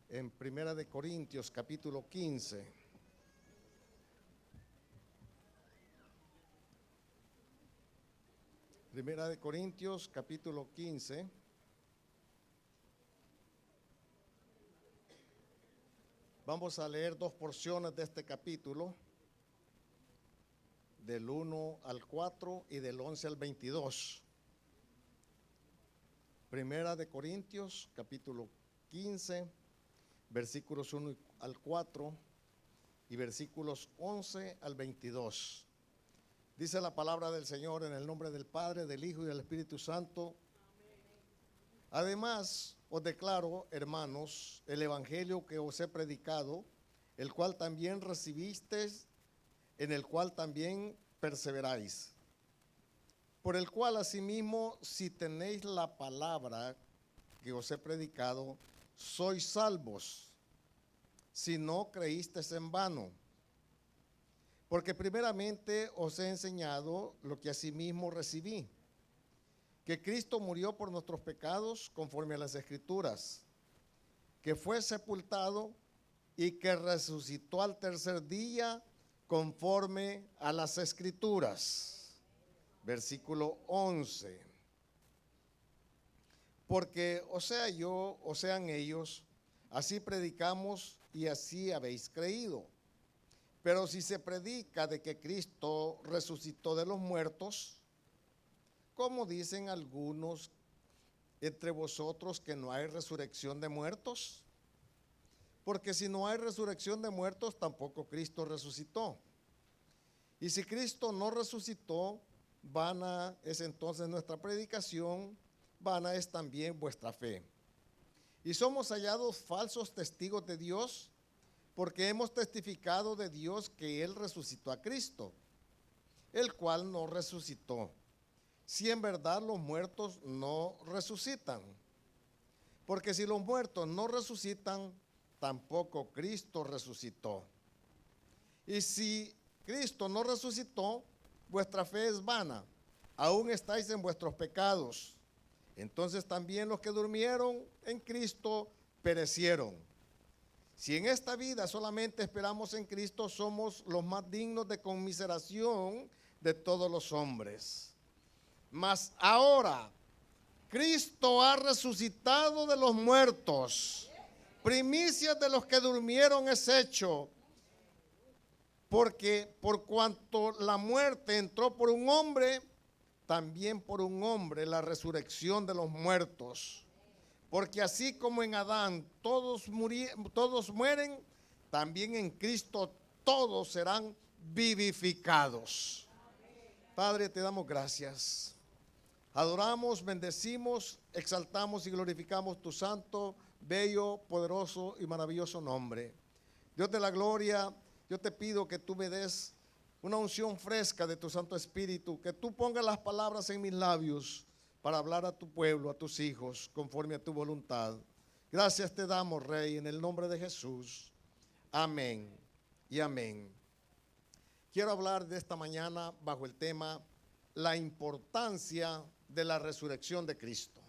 en Primera de Corintios capítulo 15. Primera de Corintios capítulo 15. Vamos a leer dos porciones de este capítulo, del 1 al 4 y del 11 al 22. Primera de Corintios capítulo 15, versículos 1 al 4 y versículos 11 al 22. Dice la palabra del Señor en el nombre del Padre, del Hijo y del Espíritu Santo. Además, os declaro, hermanos, el evangelio que os he predicado, el cual también recibisteis, en el cual también perseveráis. Por el cual asimismo, si tenéis la palabra que os he predicado, sois salvos, si no creísteis en vano. Porque primeramente os he enseñado lo que asimismo recibí, que Cristo murió por nuestros pecados conforme a las Escrituras, que fue sepultado y que resucitó al tercer día conforme a las Escrituras. Versículo 11. Porque o sea yo, o sean ellos, así predicamos y así habéis creído. Pero si se predica de que Cristo resucitó de los muertos, ¿cómo dicen algunos entre vosotros que no hay resurrección de muertos? Porque si no hay resurrección de muertos, tampoco Cristo resucitó. Y si Cristo no resucitó, vana es entonces nuestra predicación, vana es también vuestra fe. Y somos hallados falsos testigos de Dios, porque hemos testificado de Dios que Él resucitó a Cristo, el cual no resucitó, si en verdad los muertos no resucitan. Porque si los muertos no resucitan, tampoco Cristo resucitó. Y si Cristo no resucitó, vuestra fe es vana, aún estáis en vuestros pecados. Entonces también los que durmieron en Cristo perecieron. Si en esta vida solamente esperamos en Cristo, somos los más dignos de conmiseración de todos los hombres. Mas ahora Cristo ha resucitado de los muertos, primicias de los que durmieron es hecho, porque por cuanto la muerte entró por un hombre, también por un hombre la resurrección de los muertos. Porque así como en Adán todos mueren, también en Cristo todos serán vivificados. Padre, te damos gracias. Adoramos, bendecimos, exaltamos y glorificamos tu santo, bello, poderoso y maravilloso nombre. Dios de la gloria, yo te pido que tú me des una unción fresca de tu Santo Espíritu, que tú pongas las palabras en mis labios para hablar a tu pueblo, a tus hijos, conforme a tu voluntad. Gracias te damos, Rey, en el nombre de Jesús. Amén y amén. Quiero hablar de esta mañana bajo el tema la importancia de la resurrección de Cristo.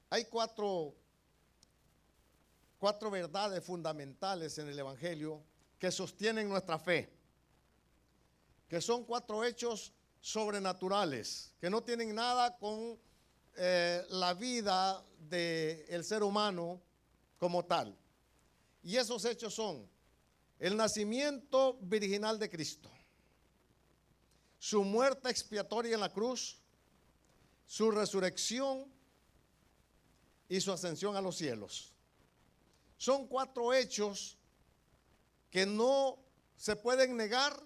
Hay cuatro verdades fundamentales en el Evangelio que sostienen nuestra fe, que son cuatro hechos sobrenaturales, que no tienen nada con la vida del ser humano como tal. Y esos hechos son el nacimiento virginal de Cristo, su muerte expiatoria en la cruz, su resurrección y su ascensión a los cielos. Son cuatro hechos que no se pueden negar.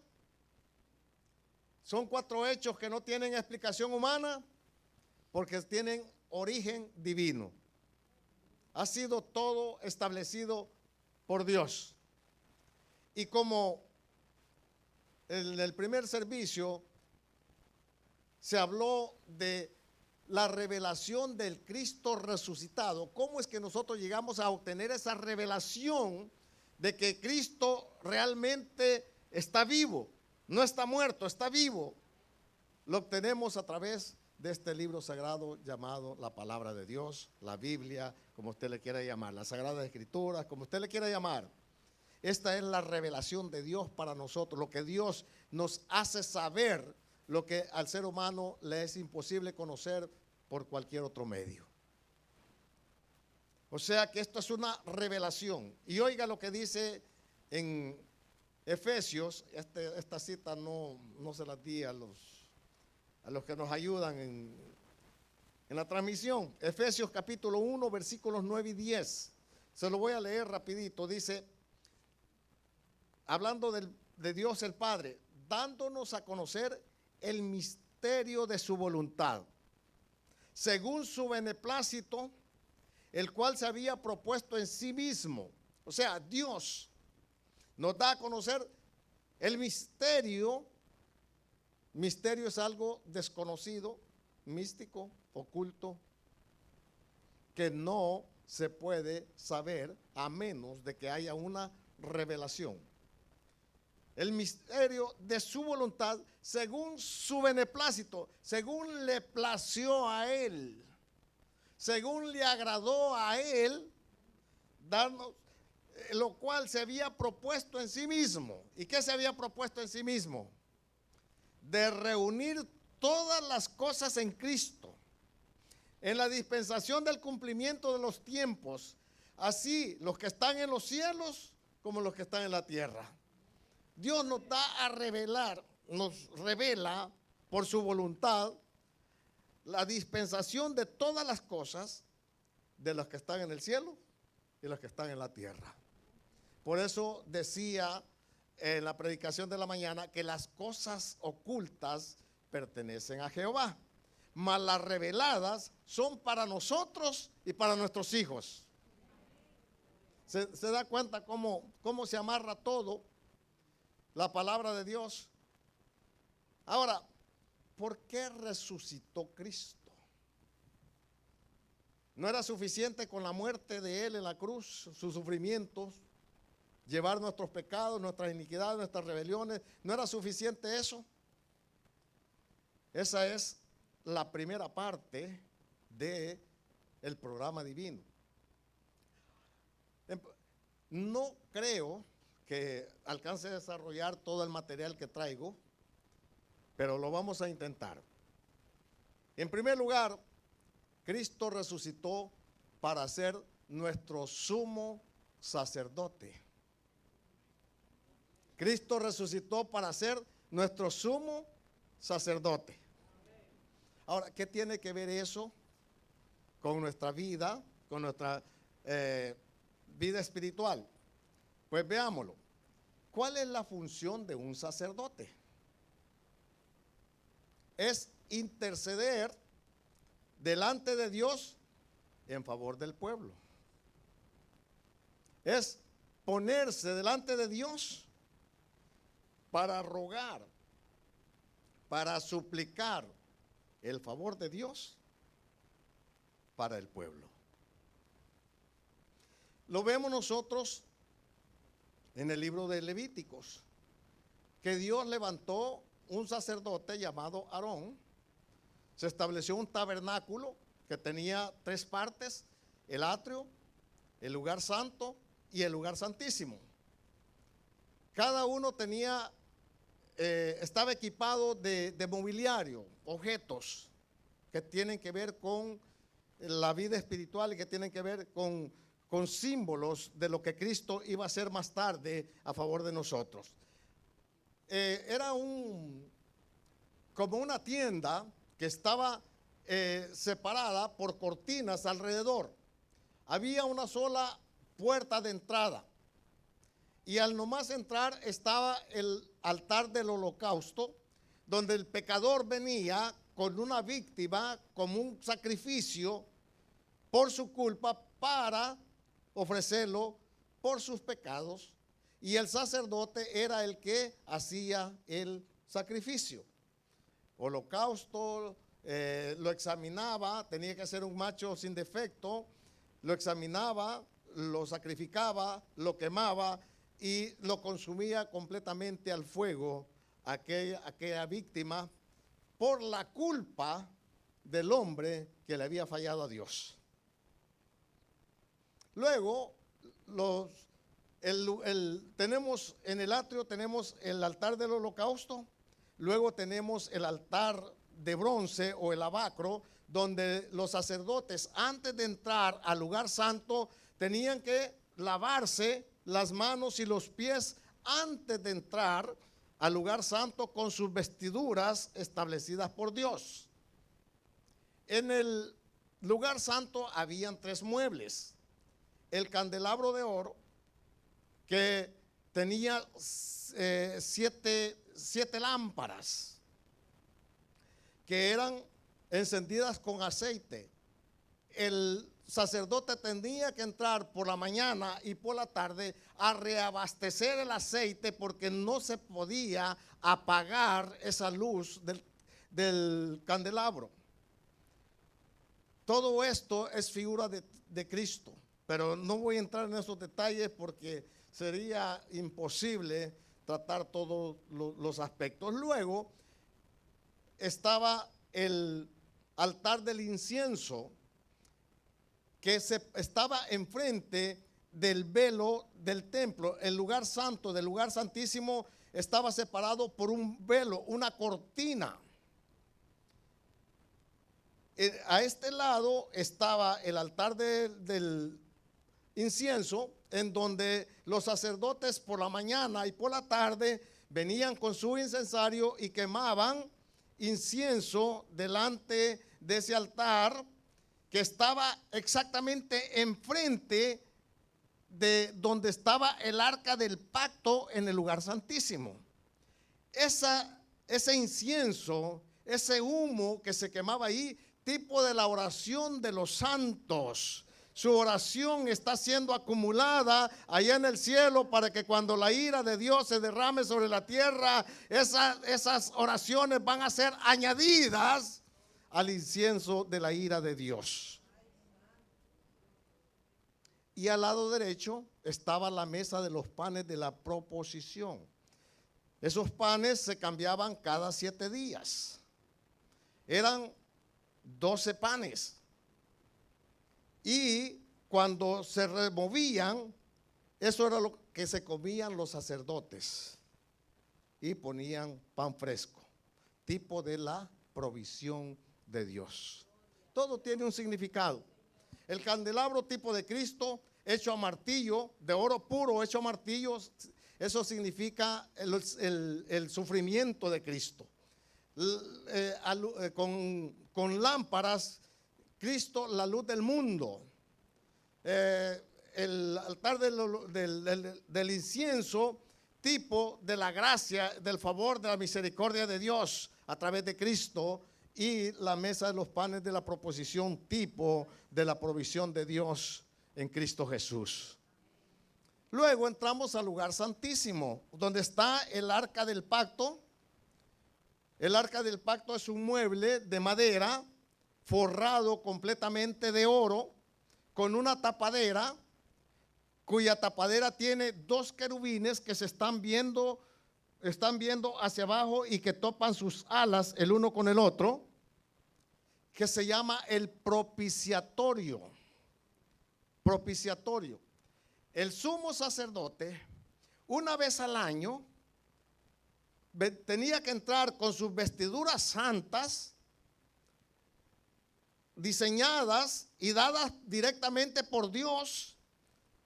Son cuatro hechos que no tienen explicación humana porque tienen origen divino. Ha sido todo establecido por Dios. Y como en el primer servicio se habló de la revelación del Cristo resucitado, ¿cómo es que nosotros llegamos a obtener esa revelación de que Cristo realmente está vivo? No está muerto, está vivo. Lo obtenemos a través de este libro sagrado llamado la Palabra de Dios, la Biblia, como usted le quiera llamar, la Sagrada Escritura, como usted le quiera llamar. Esta es la revelación de Dios para nosotros, lo que Dios nos hace saber, lo que al ser humano le es imposible conocer por cualquier otro medio. O sea que esto es una revelación. Y oiga lo que dice en Efesios. Esta cita no se la di a los que nos ayudan en la transmisión. Efesios capítulo 1, versículos 9 y 10. Se lo voy a leer rapidito. Dice, hablando de Dios el Padre, dándonos a conocer el misterio de su voluntad, según su beneplácito, el cual se había propuesto en sí mismo. O sea, Dios nos da a conocer el misterio. Misterio es algo desconocido, místico, oculto, que no se puede saber a menos de que haya una revelación. El misterio de su voluntad según su beneplácito, según le plació a él, según le agradó a él, darnos, lo cual se había propuesto en sí mismo. ¿Y qué se había propuesto en sí mismo? De reunir todas las cosas en Cristo, en la dispensación del cumplimiento de los tiempos, así los que están en los cielos como los que están en la tierra. Dios nos da a revelar, nos revela por su voluntad la dispensación de todas las cosas, de los que están en el cielo y los que están en la tierra. Por eso decía en la predicación de la mañana que las cosas ocultas pertenecen a Jehová, mas las reveladas son para nosotros y para nuestros hijos. ¿Se da cuenta cómo se amarra todo? La palabra de Dios. Ahora, ¿por qué resucitó Cristo? ¿No era suficiente con la muerte de Él en la cruz, sus sufrimientos, llevar nuestros pecados, nuestras iniquidades, nuestras rebeliones? ¿No era suficiente eso? Esa es la primera parte del programa divino. No creo que alcance a desarrollar todo el material que traigo, pero lo vamos a intentar. En primer lugar, Cristo resucitó para ser nuestro sumo sacerdote. Cristo resucitó para ser nuestro sumo sacerdote. Ahora, ¿qué tiene que ver eso con nuestra vida, con nuestra vida espiritual? Pues veámoslo. ¿Cuál es la función de un sacerdote? Es interceder delante de Dios en favor del pueblo. Es ponerse delante de Dios para rogar, para suplicar el favor de Dios para el pueblo. Lo vemos nosotros en el libro de Levíticos, que Dios levantó un sacerdote llamado Aarón. Se estableció un tabernáculo que tenía 3 partes: el atrio, el lugar santo y el lugar santísimo. Cada uno tenía, estaba equipado de mobiliario, objetos que tienen que ver con la vida espiritual y que tienen que ver con símbolos de lo que Cristo iba a hacer más tarde a favor de nosotros. Era como una tienda que estaba separada por cortinas alrededor. Había una sola puerta de entrada y al nomás entrar estaba el altar del holocausto, donde el pecador venía con una víctima, como un sacrificio por su culpa, para ofrecerlo por sus pecados, y el sacerdote era el que hacía el sacrificio. Holocausto, lo examinaba, tenía que ser un macho sin defecto, lo examinaba, lo sacrificaba, lo quemaba y lo consumía completamente al fuego aquella víctima por la culpa del hombre que le había fallado a Dios. Luego, tenemos en el atrio, tenemos el altar del holocausto. Luego tenemos el altar de bronce o el lavacro, donde los sacerdotes, antes de entrar al lugar santo, tenían que lavarse las manos y los pies antes de entrar al lugar santo con sus vestiduras establecidas por Dios. En el lugar santo habían 3 muebles: el candelabro de oro, que tenía 7 lámparas que eran encendidas con aceite. El sacerdote tenía que entrar por la mañana y por la tarde a reabastecer el aceite, porque no se podía apagar esa luz del candelabro. Todo esto es figura de Cristo, pero no voy a entrar en esos detalles porque sería imposible tratar todos los aspectos. Luego estaba el altar del incienso, que estaba enfrente del velo del templo. El lugar santo del lugar santísimo estaba separado por un velo, una cortina. A este lado estaba el altar del incienso, en donde los sacerdotes por la mañana y por la tarde venían con su incensario y quemaban incienso delante de ese altar, que estaba exactamente enfrente de donde estaba el arca del pacto en el lugar santísimo. Ese incienso, ese humo que se quemaba ahí, tipo de la oración de los santos. Su oración está siendo acumulada allá en el cielo, para que cuando la ira de Dios se derrame sobre la tierra, esas oraciones van a ser añadidas al incienso de la ira de Dios. Y al lado derecho estaba la mesa de los panes de la proposición. Esos panes se cambiaban cada 7 días. Eran 12 panes. Y cuando se removían, eso era lo que se comían los sacerdotes. Y ponían pan fresco, tipo de la provisión de Dios. Todo tiene un significado. El candelabro, tipo de Cristo, hecho a martillo, de oro puro, hecho a martillo, eso significa el sufrimiento de Cristo. Con lámparas, Cristo, la luz del mundo. El altar del incienso, tipo de la gracia, del favor, de la misericordia de Dios a través de Cristo. Y la mesa de los panes de la proposición, tipo de la provisión de Dios en Cristo Jesús. Luego entramos al lugar santísimo, donde está el arca del pacto. El arca del pacto es un mueble de madera forrado completamente de oro, con una tapadera, cuya tapadera tiene 2 querubines que se están viendo hacia abajo y que topan sus alas el uno con el otro, que se llama el propiciatorio. Propiciatorio. El sumo sacerdote, una vez al año, tenía que entrar con sus vestiduras santas, diseñadas y dadas directamente por Dios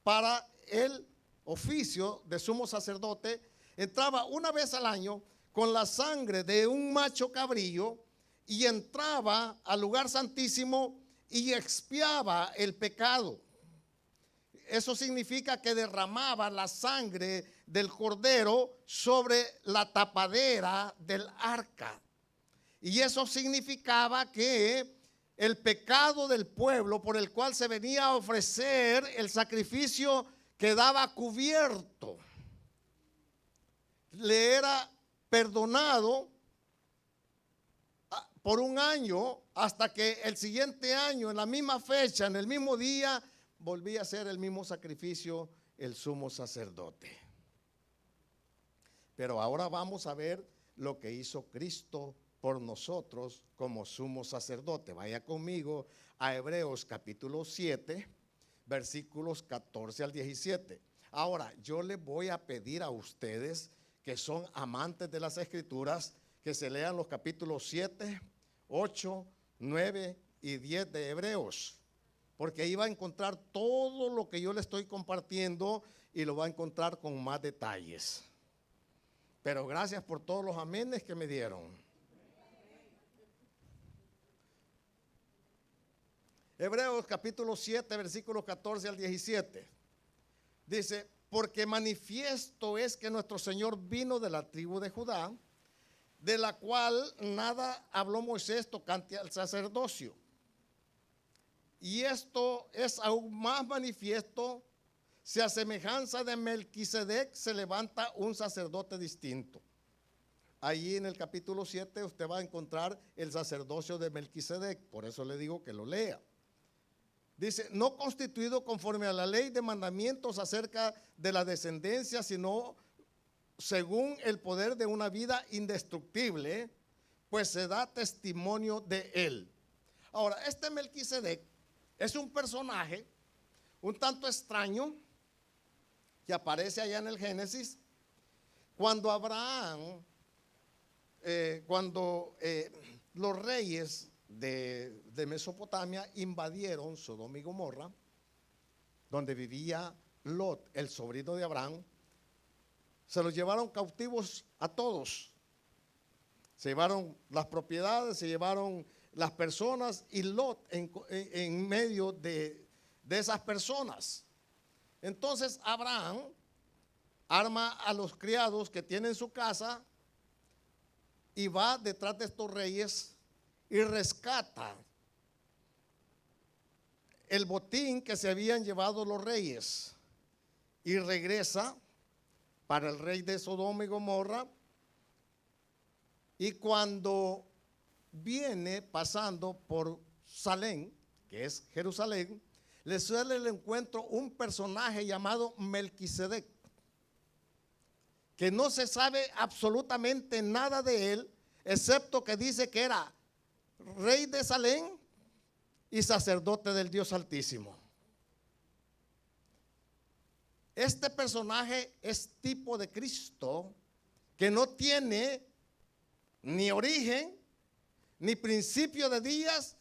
para el oficio de sumo sacerdote. Entraba una vez al año con la sangre de un macho cabrillo y entraba al lugar santísimo y expiaba el pecado. Eso significa que derramaba la sangre del cordero sobre la tapadera del arca. Y eso significaba que el pecado del pueblo, por el cual se venía a ofrecer el sacrificio, quedaba cubierto. Le era perdonado por un año, hasta que el siguiente año, en la misma fecha, en el mismo día, volvía a hacer el mismo sacrificio el sumo sacerdote. Pero ahora vamos a ver lo que hizo Cristo por nosotros como sumo sacerdote. Vaya conmigo a Hebreos capítulo 7, versículos 14 al 17. Ahora, yo les voy a pedir a ustedes que son amantes de las Escrituras que se lean los capítulos 7, 8, 9 y 10 de Hebreos, porque ahí va a encontrar todo lo que yo le estoy compartiendo y lo va a encontrar con más detalles. Pero gracias por todos los amenes que me dieron. Hebreos capítulo 7, versículos 14 al 17. Dice, porque manifiesto es que nuestro Señor vino de la tribu de Judá, de la cual nada habló Moisés tocante al sacerdocio. Y esto es aún más manifiesto si a semejanza de Melquisedec se levanta un sacerdote distinto. Allí en el capítulo 7 usted va a encontrar el sacerdocio de Melquisedec, por eso le digo que lo lea. Dice, no constituido conforme a la ley de mandamientos acerca de la descendencia, sino según el poder de una vida indestructible, pues se da testimonio de él. Ahora, este Melquisedec es un personaje un tanto extraño que aparece allá en el Génesis, cuando Abraham, los reyes de Mesopotamia invadieron Sodoma y Gomorra, donde vivía Lot, el sobrino de Abraham. Se los llevaron cautivos a todos. Se llevaron las propiedades, se llevaron las personas y Lot en medio de esas personas. Entonces Abraham arma a los criados que tiene en su casa y va detrás de estos reyes y rescata el botín que se habían llevado los reyes y regresa para el rey de Sodoma y Gomorra. Y cuando viene pasando por Salem, que es Jerusalén, le suele el encuentro un personaje llamado Melquisedec, que no se sabe absolutamente nada de él, excepto que dice que era rey de Salem y sacerdote del Dios Altísimo. Este personaje es tipo de Cristo, que no tiene ni origen, ni principio de días,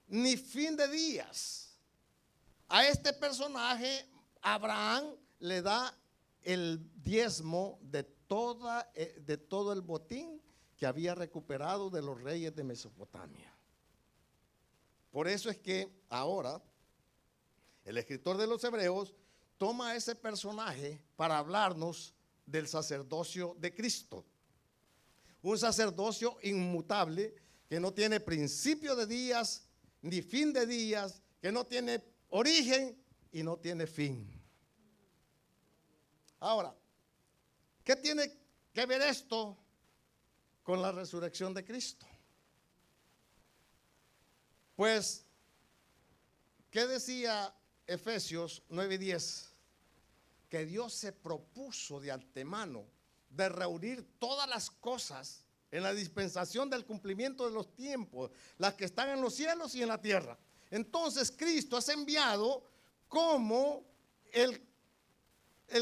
ni fin de días. A este personaje Abraham le da el diezmo de todo el botín que había recuperado de los reyes de Mesopotamia. Por eso es que ahora el escritor de los Hebreos toma a ese personaje para hablarnos del sacerdocio de Cristo. Un sacerdocio inmutable que no tiene principio de días ni fin de días, que no tiene origen y no tiene fin. Ahora, ¿qué tiene que ver esto con la resurrección de Cristo? Pues, ¿qué decía Efesios 9:10? Que Dios se propuso de antemano de reunir todas las cosas en la dispensación del cumplimiento de los tiempos, las que están en los cielos y en la tierra. Entonces Cristo es enviado como el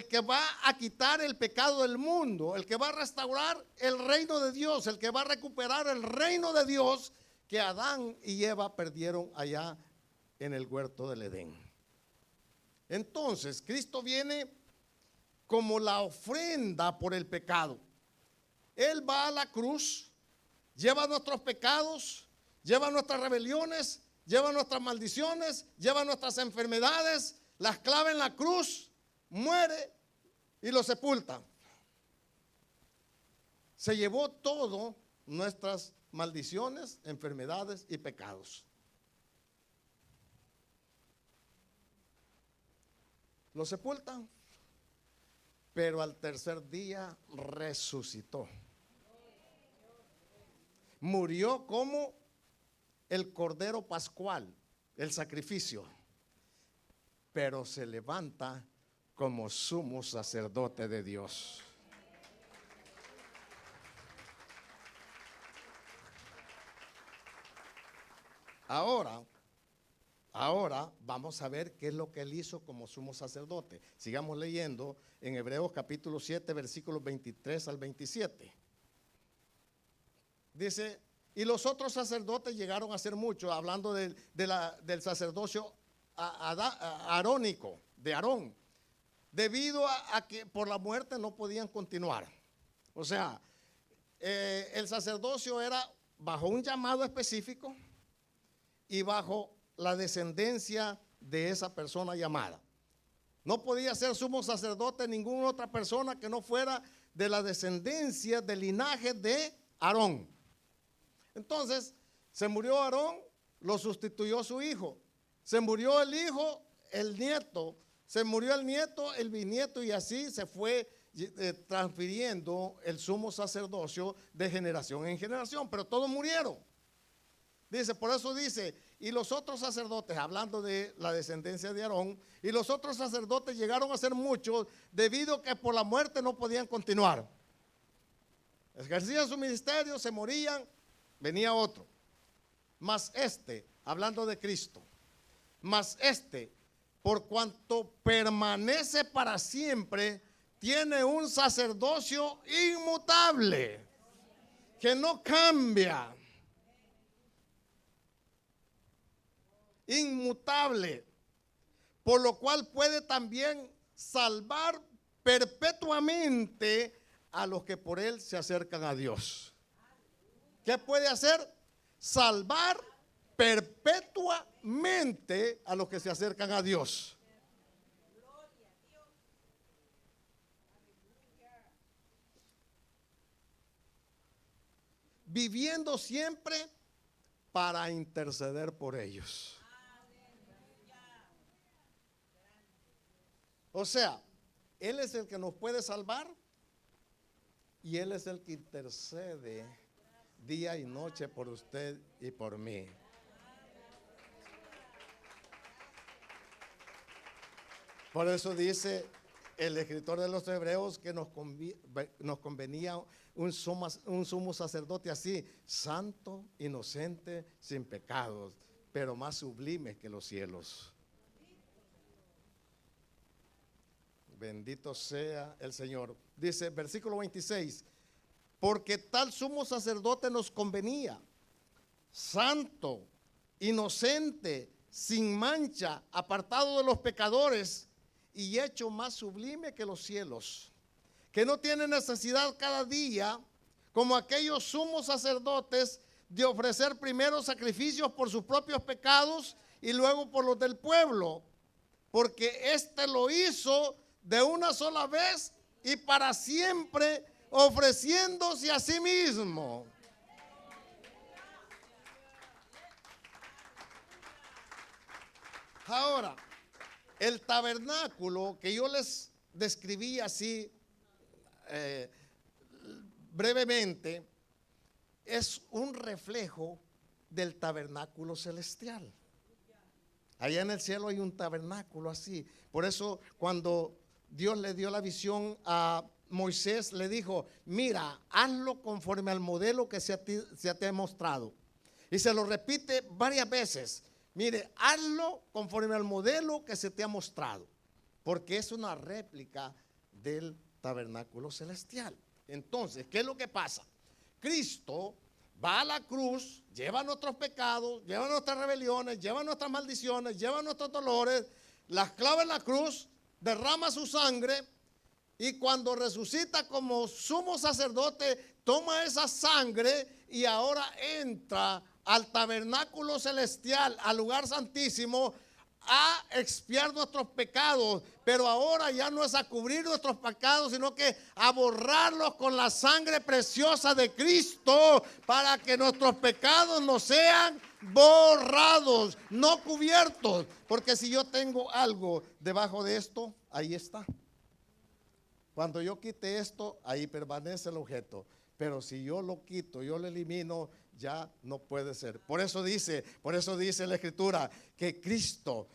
que va a quitar el pecado del mundo, el que va a restaurar el reino de Dios, el que va a recuperar el reino de Dios que Adán y Eva perdieron allá en el huerto del Edén. Entonces Cristo viene como la ofrenda por el pecado. Él va a la cruz, lleva nuestros pecados, lleva nuestras rebeliones, lleva nuestras maldiciones, lleva nuestras enfermedades, las clava en la cruz, muere y lo sepulta. Se llevó todo nuestras maldiciones, enfermedades y pecados. Lo sepultan, pero al tercer día resucitó. Murió como el cordero pascual, el sacrificio, pero se levanta como sumo sacerdote de Dios. Ahora, ahora vamos a ver qué es lo que él hizo como sumo sacerdote. Sigamos leyendo en Hebreos capítulo 7, versículos 23 al 27. Dice, y los otros sacerdotes llegaron a ser muchos, hablando del sacerdocio arónico, de Aarón, debido a que por la muerte no podían continuar. O sea, el sacerdocio era bajo un llamado específico y bajo la descendencia de esa persona llamada. No podía ser sumo sacerdote ninguna otra persona que no fuera de la descendencia del linaje de Aarón. Entonces, se murió Aarón, lo sustituyó su hijo. Se murió el hijo, el nieto. Se murió el nieto, el bisnieto, y así se fue transfiriendo el sumo sacerdocio de generación en generación. Pero todos murieron. Dice, por eso dice, y los otros sacerdotes, hablando de la descendencia de Aarón, y los otros sacerdotes llegaron a ser muchos debido a que por la muerte no podían continuar. Ejercían su ministerio, se morían, venía otro. Mas este, hablando de Cristo, mas este, por cuanto permanece para siempre, tiene un sacerdocio inmutable, que no cambia. Inmutable, por lo cual puede también salvar perpetuamente a los que por él se acercan a Dios. ¿Qué puede hacer? Salvar perpetuamente a los que se acercan a Dios. Viviendo siempre para interceder por ellos. O sea, Él es el que nos puede salvar y Él es el que intercede día y noche por usted y por mí. Por eso dice el escritor de los Hebreos que nos convenía un sumo sacerdote así, santo, inocente, sin pecados, pero más sublime que los cielos. Bendito sea el Señor. Dice versículo 26, porque tal sumo sacerdote nos convenía, santo, inocente, sin mancha, apartado de los pecadores y hecho más sublime que los cielos, que no tiene necesidad cada día, como aquellos sumos sacerdotes, de ofrecer primero sacrificios por sus propios pecados y luego por los del pueblo, porque éste lo hizo de una sola vez y para siempre, ofreciéndose a sí mismo. Ahora, el tabernáculo que yo les describí así brevemente es un reflejo del tabernáculo celestial. Allá en el cielo hay un tabernáculo así. Por eso cuando Dios le dio la visión a Moisés, le dijo, mira, hazlo conforme al modelo que se te ha mostrado. Y se lo repite varias veces. Mire, hazlo conforme al modelo que se te ha mostrado, porque es una réplica del tabernáculo celestial. Entonces, ¿qué es lo que pasa? Cristo va a la cruz, lleva nuestros pecados, lleva nuestras rebeliones, lleva nuestras maldiciones, lleva nuestros dolores, las clava en la cruz, derrama su sangre y cuando resucita como sumo sacerdote, toma esa sangre y ahora entra al tabernáculo celestial, al lugar santísimo, a expiar nuestros pecados, pero ahora ya no es a cubrir nuestros pecados, sino que a borrarlos con la sangre preciosa de Cristo, para que nuestros pecados no sean borrados, no cubiertos, porque si yo tengo algo debajo de esto, ahí está. Cuando yo quite esto, ahí permanece el objeto, pero si yo lo quito, yo lo elimino, ya no puede ser. Por eso dice la Escritura que Cristo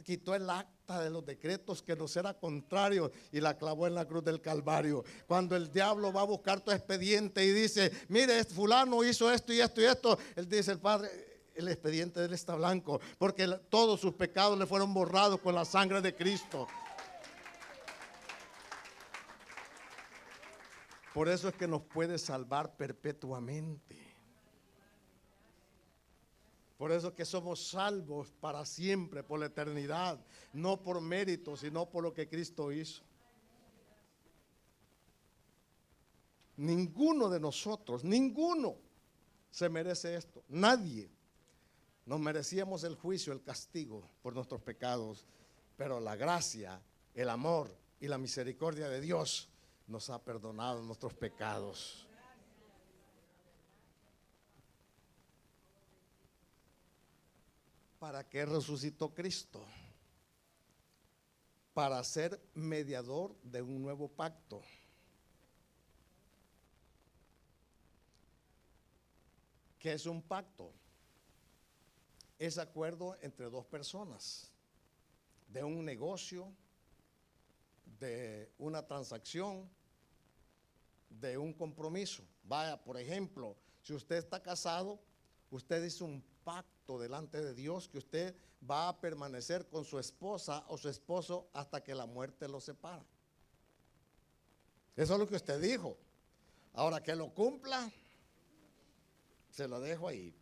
quitó el acta de los decretos que nos era contrario y la clavó en la cruz del Calvario. Cuando el diablo va a buscar tu expediente y dice, mire, fulano hizo esto y esto y esto, él dice, el Padre, el expediente de él está blanco, porque todos sus pecados le fueron borrados con la sangre de Cristo. Por eso es que nos puede salvar perpetuamente. Por eso es que somos salvos para siempre, por la eternidad, no por mérito, sino por lo que Cristo hizo. Ninguno de nosotros, ninguno se merece esto. Nadie. Nos merecíamos el juicio, el castigo por nuestros pecados, pero la gracia, el amor y la misericordia de Dios nos ha perdonado nuestros pecados. ¿Para qué resucitó Cristo? Para ser mediador de un nuevo pacto. ¿Qué es un pacto? Es acuerdo entre dos personas, de un negocio, de una transacción, de un compromiso. Vaya, por ejemplo, si usted está casado, usted hizo un pacto delante de Dios que usted va a permanecer con su esposa o su esposo hasta que la muerte los separa. Eso es lo que usted dijo. Ahora que lo cumpla, se lo dejo ahí.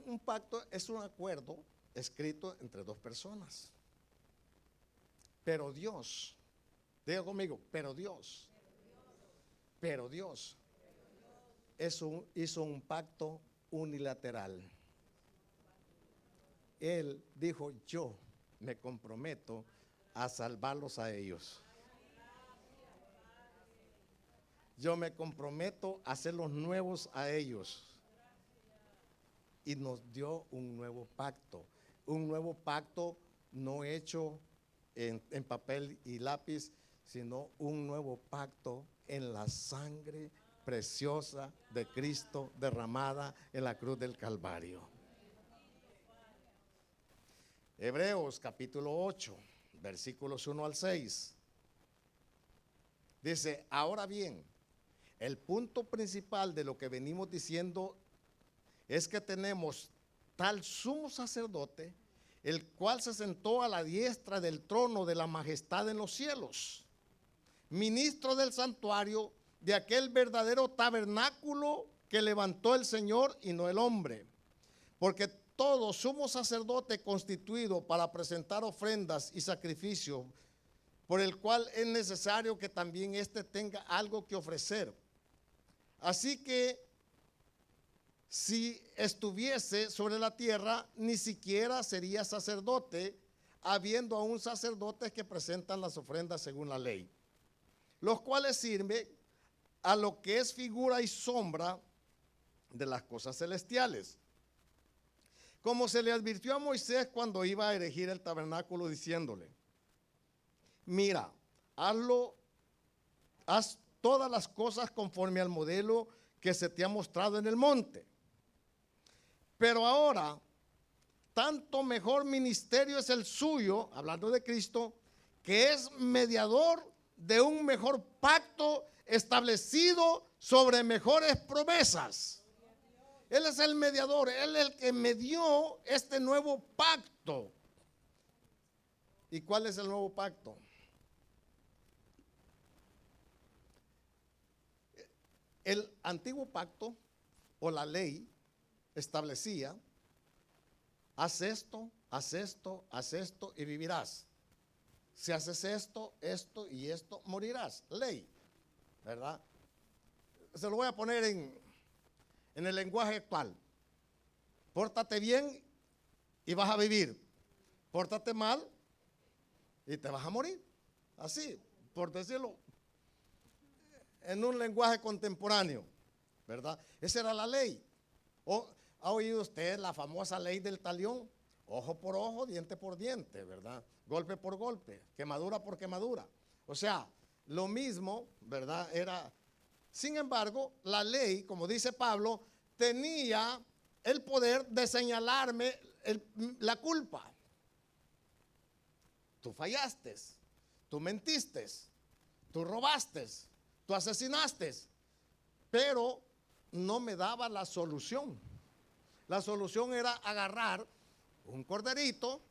Un pacto es un acuerdo escrito entre dos personas. Pero Dios, diga conmigo, pero Dios hizo un pacto unilateral. Él dijo, yo me comprometo a salvarlos a ellos. Yo me comprometo a hacerlos nuevos a ellos. Y nos dio un nuevo pacto. Un nuevo pacto no hecho en papel y lápiz, sino un nuevo pacto en la sangre preciosa de Cristo derramada en la cruz del Calvario. Hebreos capítulo 8, versículos 1 al 6. Dice, ahora bien, el punto principal de lo que venimos diciendo es que tenemos tal sumo sacerdote, el cual se sentó a la diestra del trono de la majestad en los cielos, ministro del santuario de aquel verdadero tabernáculo que levantó el Señor y no el hombre. Porque todo sumo sacerdote constituido para presentar ofrendas y sacrificios, por el cual es necesario que también éste tenga algo que ofrecer. Así que si estuviese sobre la tierra, ni siquiera sería sacerdote, habiendo aún sacerdotes que presentan las ofrendas según la ley, los cuales sirven a lo que es figura y sombra de las cosas celestiales. Como se le advirtió a Moisés cuando iba a erigir el tabernáculo, diciéndole, mira, haz todas las cosas conforme al modelo que se te ha mostrado en el monte. Pero ahora, tanto mejor ministerio es el suyo, hablando de Cristo, que es mediador de un mejor pacto establecido sobre mejores promesas. Él es el mediador, Él es el que medió este nuevo pacto. ¿Y cuál es el nuevo pacto? El antiguo pacto o la ley establecía, haz esto, haz esto, haz esto y vivirás. Si haces esto, esto y esto, morirás. Ley, ¿verdad? Se lo voy a poner en el lenguaje actual. Pórtate bien y vas a vivir. Pórtate mal y te vas a morir. Así, por decirlo en un lenguaje contemporáneo, ¿verdad? Esa era la ley. ¿Ha oído usted la famosa ley del talión? Ojo por ojo, diente por diente, ¿verdad? Golpe por golpe, quemadura por quemadura. O sea, lo mismo, ¿verdad? Era, sin embargo, la ley, como dice Pablo, tenía el poder de señalarme la culpa. Tú fallaste, tú mentiste, tú robaste, tú asesinaste, pero no me daba la solución. La solución era agarrar un corderito,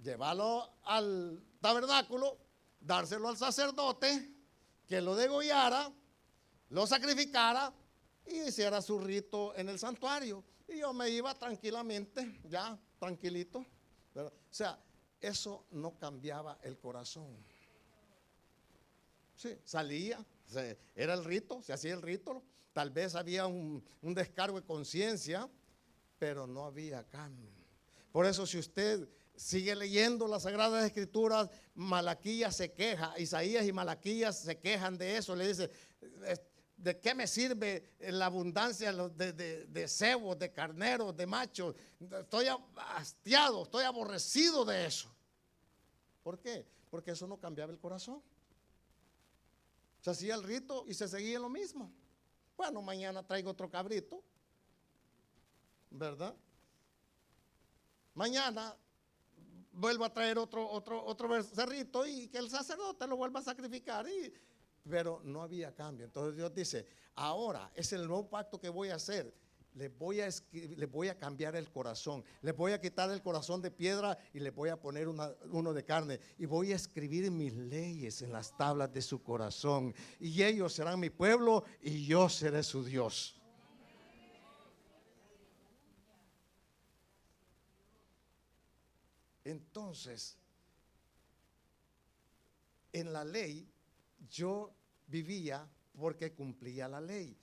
llevarlo al tabernáculo, dárselo al sacerdote, que lo degollara, lo sacrificara y hiciera su rito en el santuario. Y yo me iba tranquilamente, ya, tranquilito, ¿verdad? O sea, eso no cambiaba el corazón. Sí, salía, era el rito, se hacía el rito. Tal vez había un descargo de conciencia, pero no había cambio. Por eso, si usted sigue leyendo las Sagradas Escrituras, Malaquías se queja, Isaías y Malaquías se quejan de eso. Le dice, ¿de qué me sirve la abundancia de cebos, de carneros, de machos? Estoy hastiado, estoy aborrecido de eso. ¿Por qué? Porque eso no cambiaba el corazón. Se hacía el rito y se seguía lo mismo. Bueno, mañana traigo otro cabrito, ¿verdad? Mañana vuelvo a traer otro becerrito y que el sacerdote lo vuelva a sacrificar. Pero no había cambio. Entonces Dios dice, ahora es el nuevo pacto que voy a hacer. Les voy a cambiar el corazón. Les voy a quitar el corazón de piedra y les voy a poner uno de carne. Y voy a escribir mis leyes en las tablas de su corazón. Y ellos serán mi pueblo y yo seré su Dios. Entonces, en la ley yo vivía porque cumplía la ley,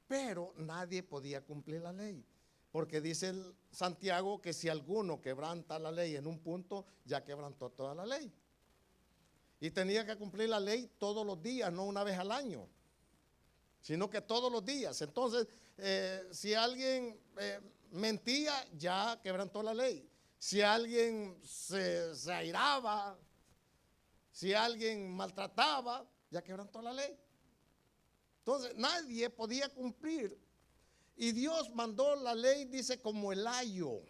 pero nadie podía cumplir la ley, porque dice el Santiago que si alguno quebranta la ley en un punto, ya quebrantó toda la ley. Y tenía que cumplir la ley todos los días, no una vez al año, sino que todos los días. Entonces, si alguien mentía, ya quebrantó la ley. Si alguien se airaba, si alguien maltrataba, ya quebrantó la ley. Entonces nadie podía cumplir. Y Dios mandó la ley, dice, como el ayo,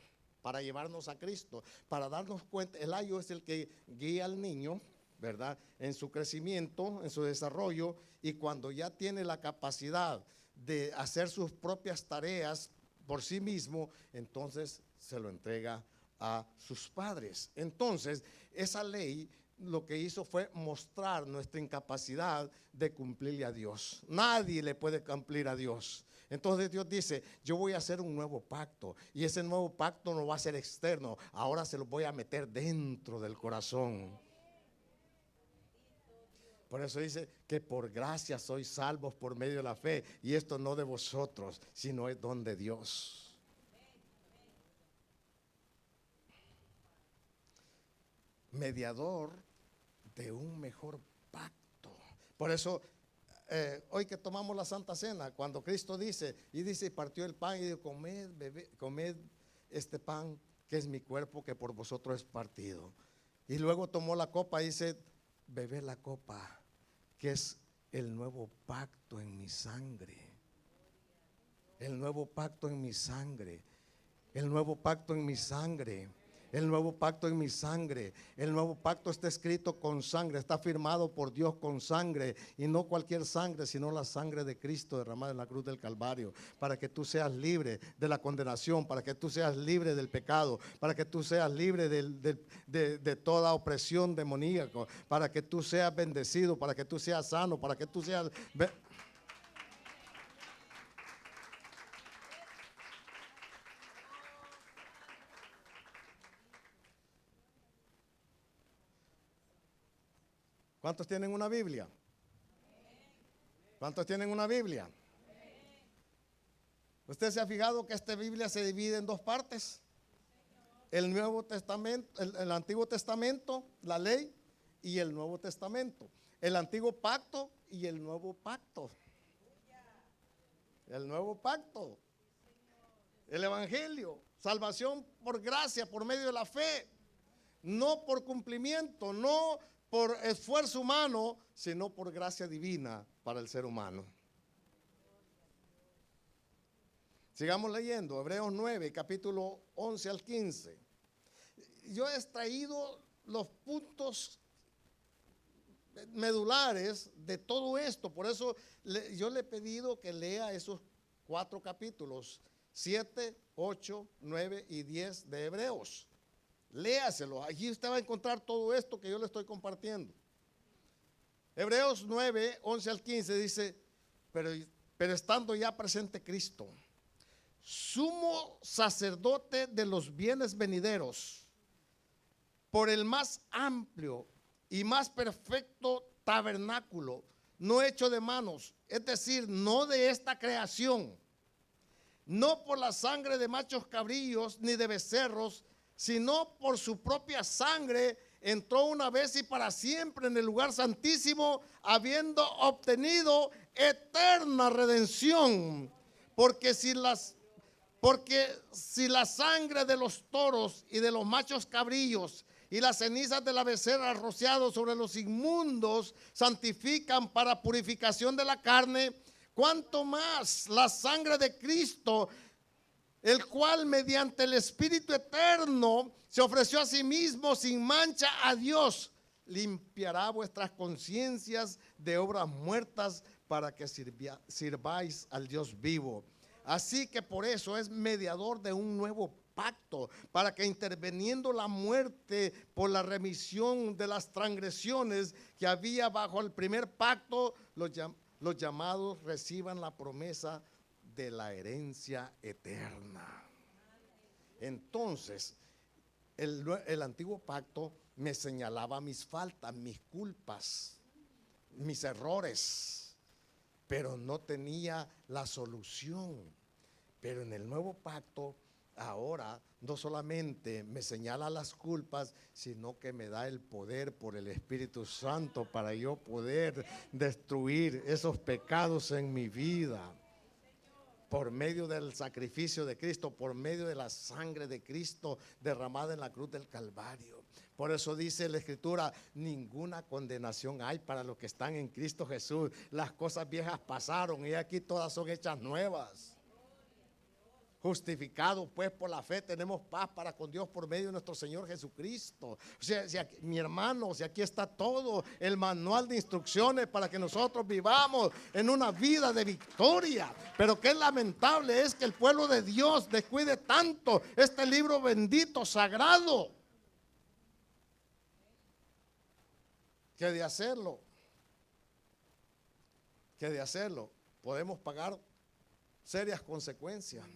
para llevarnos a Cristo, para darnos cuenta. El ayo es el que guía al niño, ¿verdad? En su crecimiento, en su desarrollo, y cuando ya tiene la capacidad de hacer sus propias tareas por sí mismo, entonces se lo entrega a sus padres. Entonces, esa ley lo que hizo fue mostrar nuestra incapacidad de cumplirle a Dios. Nadie le puede cumplir a Dios. Entonces Dios dice, yo voy a hacer un nuevo pacto, y ese nuevo pacto no va a ser externo, ahora se lo voy a meter dentro del corazón. Por eso dice que por gracia sois salvos por medio de la fe, y esto no de vosotros, sino es don de Dios. Mediador de un mejor pacto. Por eso hoy que tomamos la Santa Cena, cuando Cristo dice, partió el pan y dijo, comed este pan que es mi cuerpo que por vosotros es partido. Y luego tomó la copa y dice, bebed la copa que es el nuevo pacto en mi sangre. El nuevo pacto en mi sangre. El nuevo pacto en mi sangre. El nuevo pacto en mi sangre. El nuevo pacto está escrito con sangre, está firmado por Dios con sangre, y no cualquier sangre, sino la sangre de Cristo derramada en la cruz del Calvario, para que tú seas libre de la condenación, para que tú seas libre del pecado, para que tú seas libre de toda opresión demoníaca, para que tú seas bendecido, para que tú seas sano, para que tú seas... ¿Cuántos tienen una Biblia? ¿Cuántos tienen una Biblia? ¿Usted se ha fijado que esta Biblia se divide en dos partes? El Nuevo Testamento, el Antiguo Testamento, la ley, y el Nuevo Testamento. El Antiguo Pacto y el Nuevo Pacto. El Nuevo Pacto. El Evangelio. Salvación por gracia, por medio de la fe. No por cumplimiento, no por esfuerzo humano, sino por gracia divina para el ser humano. Sigamos leyendo, Hebreos 9, capítulo 11 al 15. Yo he extraído los puntos medulares de todo esto, por eso yo le he pedido que lea esos 4 capítulos, 7, 8, 9 y 10 de Hebreos. Léaselo, allí usted va a encontrar todo esto que yo le estoy compartiendo. Hebreos 9, 11 al 15 dice, pero estando ya presente Cristo, sumo sacerdote de los bienes venideros, por el más amplio y más perfecto tabernáculo, no hecho de manos, es decir, no de esta creación, no por la sangre de machos cabrillos ni de becerros, sino por su propia sangre, entró una vez y para siempre en el lugar santísimo, habiendo obtenido eterna redención. Porque si la sangre de los toros y de los machos cabrillos y las cenizas de la becerra rociados sobre los inmundos santifican para purificación de la carne, cuánto más la sangre de Cristo, el cual mediante el Espíritu eterno se ofreció a sí mismo sin mancha a Dios, limpiará vuestras conciencias de obras muertas para que sirváis al Dios vivo. Así que por eso es mediador de un nuevo pacto, para que interviniendo la muerte por la remisión de las transgresiones que había bajo el primer pacto, los llamados reciban la promesa de la herencia eterna. Entonces, el antiguo pacto me señalaba mis faltas, mis culpas, mis errores, pero no tenía la solución. Pero en el nuevo pacto, ahora no solamente me señala las culpas, sino que me da el poder por el Espíritu Santo para yo poder destruir esos pecados en mi vida. Por medio del sacrificio de Cristo, por medio de la sangre de Cristo derramada en la cruz del Calvario. Por eso dice la Escritura, ninguna condenación hay para los que están en Cristo Jesús. Las cosas viejas pasaron y aquí todas son hechas nuevas. Justificados pues por la fe tenemos paz para con Dios por medio de nuestro Señor Jesucristo. O sea, mi hermano, si aquí está todo el manual de instrucciones para que nosotros vivamos en una vida de victoria. Pero qué lamentable es que el pueblo de Dios descuide tanto este libro bendito, sagrado, que de hacerlo podemos pagar serias consecuencias,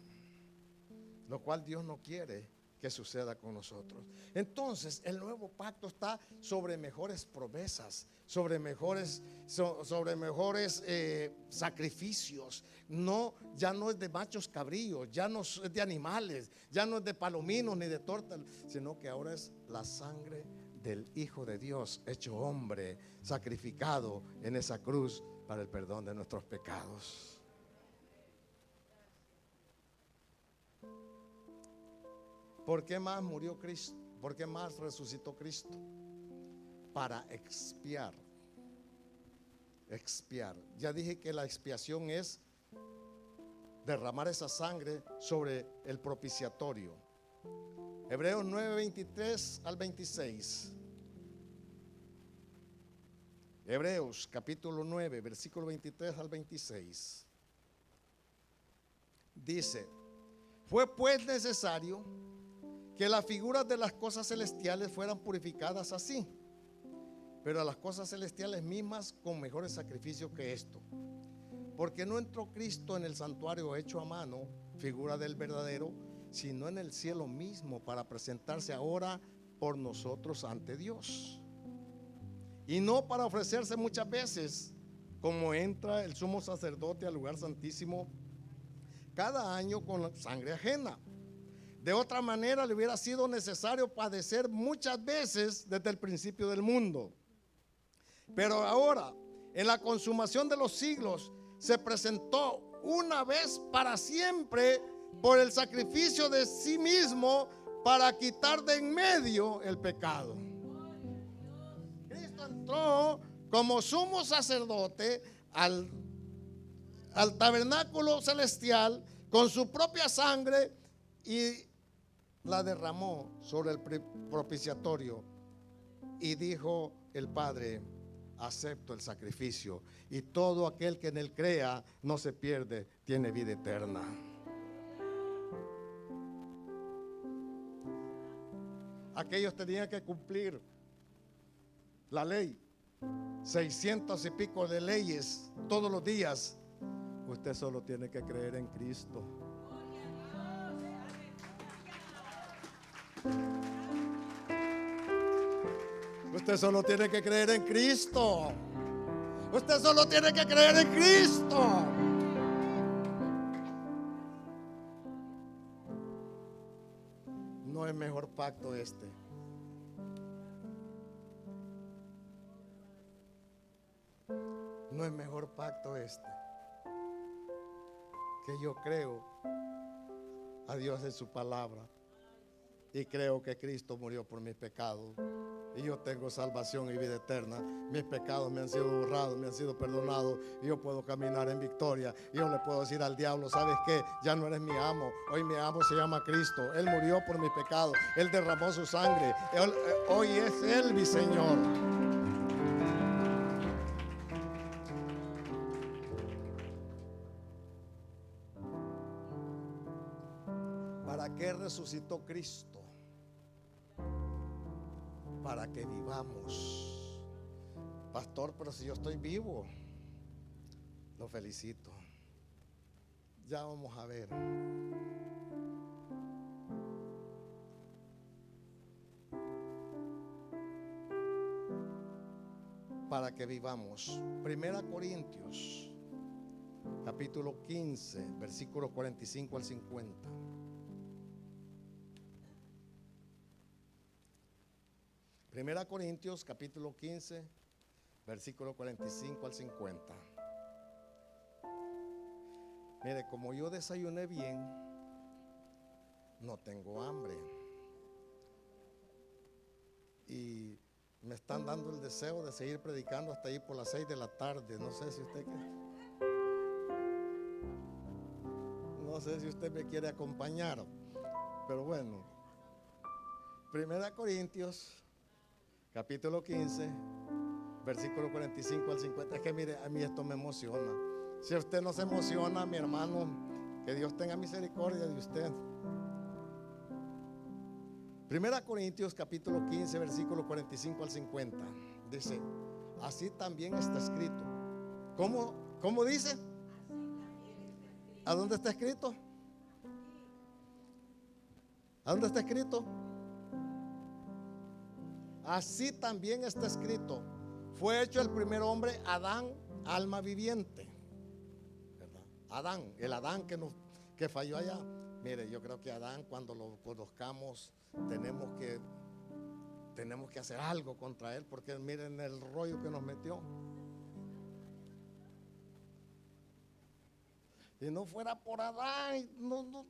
lo cual Dios no quiere que suceda con nosotros. Entonces el nuevo pacto está sobre mejores promesas, sobre mejores sacrificios. Ya no es de machos cabríos, ya no es de animales, ya no es de palominos ni de tortas, sino que ahora es la sangre del Hijo de Dios hecho hombre, sacrificado en esa cruz para el perdón de nuestros pecados. ¿Por qué más murió Cristo? ¿Por qué más resucitó Cristo? Para expiar. Ya dije que la expiación es derramar esa sangre sobre el propiciatorio. Hebreos 9, 23 al 26. Hebreos capítulo 9, versículo 23 al 26. Dice, fue pues necesario que las figuras de las cosas celestiales fueran purificadas así, pero a las cosas celestiales mismas con mejores sacrificios que esto. Porque no entró Cristo en el santuario hecho a mano, figura del verdadero, sino en el cielo mismo para presentarse ahora por nosotros ante Dios. Y no para ofrecerse muchas veces, como entra el sumo sacerdote al lugar santísimo cada año con sangre ajena. De otra manera le hubiera sido necesario padecer muchas veces desde el principio del mundo. Pero ahora, en la consumación de los siglos, se presentó una vez para siempre por el sacrificio de sí mismo para quitar de en medio el pecado. Cristo entró como sumo sacerdote al tabernáculo celestial con su propia sangre y la derramó sobre el propiciatorio. Y dijo el Padre, acepto el sacrificio, y todo aquel que en él crea no se pierde, tiene vida eterna. Aquellos tenían que cumplir la ley, 600 y pico de leyes todos los días. Usted solo tiene que creer en Cristo. Usted solo tiene que creer en Cristo. Usted solo tiene que creer en Cristo. No es mejor pacto este. No es mejor pacto este. Que yo creo a Dios en su palabra y creo que Cristo murió por mis pecados y yo tengo salvación y vida eterna. Mis pecados me han sido borrados, me han sido perdonados y yo puedo caminar en victoria. Y yo le puedo decir al diablo: ¿sabes qué? Ya no eres mi amo. Hoy mi amo se llama Cristo. Él murió por mis pecados, Él derramó su sangre. Hoy es Él mi Señor. ¿Para qué resucitó Cristo? Para que vivamos. Pastor, pero si yo estoy vivo. Lo felicito. Ya vamos a ver. Para que vivamos. Primera Corintios, capítulo 15, versículos 45 al 50. Primera Corintios, capítulo 15, versículo 45 al 50. Mire, como yo desayuné bien, no tengo hambre. Y me están dando el deseo de seguir predicando hasta ahí por las 6 de la tarde. No sé si usted me quiere acompañar. Pero bueno, Primera Corintios, capítulo 15, versículo 45 al 50. Es que mire, a mí esto me emociona. Si usted no se emociona, mi hermano, que Dios tenga misericordia de usted. Primera Corintios, capítulo 15, versículo 45 al 50. Dice: así también está escrito. ¿Cómo dice? ¿A dónde está escrito? ¿A dónde está escrito? Así también está escrito: fue hecho el primer hombre, Adán, alma viviente, ¿verdad? Adán, el Adán que falló allá. Mire, yo creo que Adán, cuando lo conozcamos, tenemos que hacer algo contra él, porque miren el rollo que nos metió. Si no fuera por Adán, no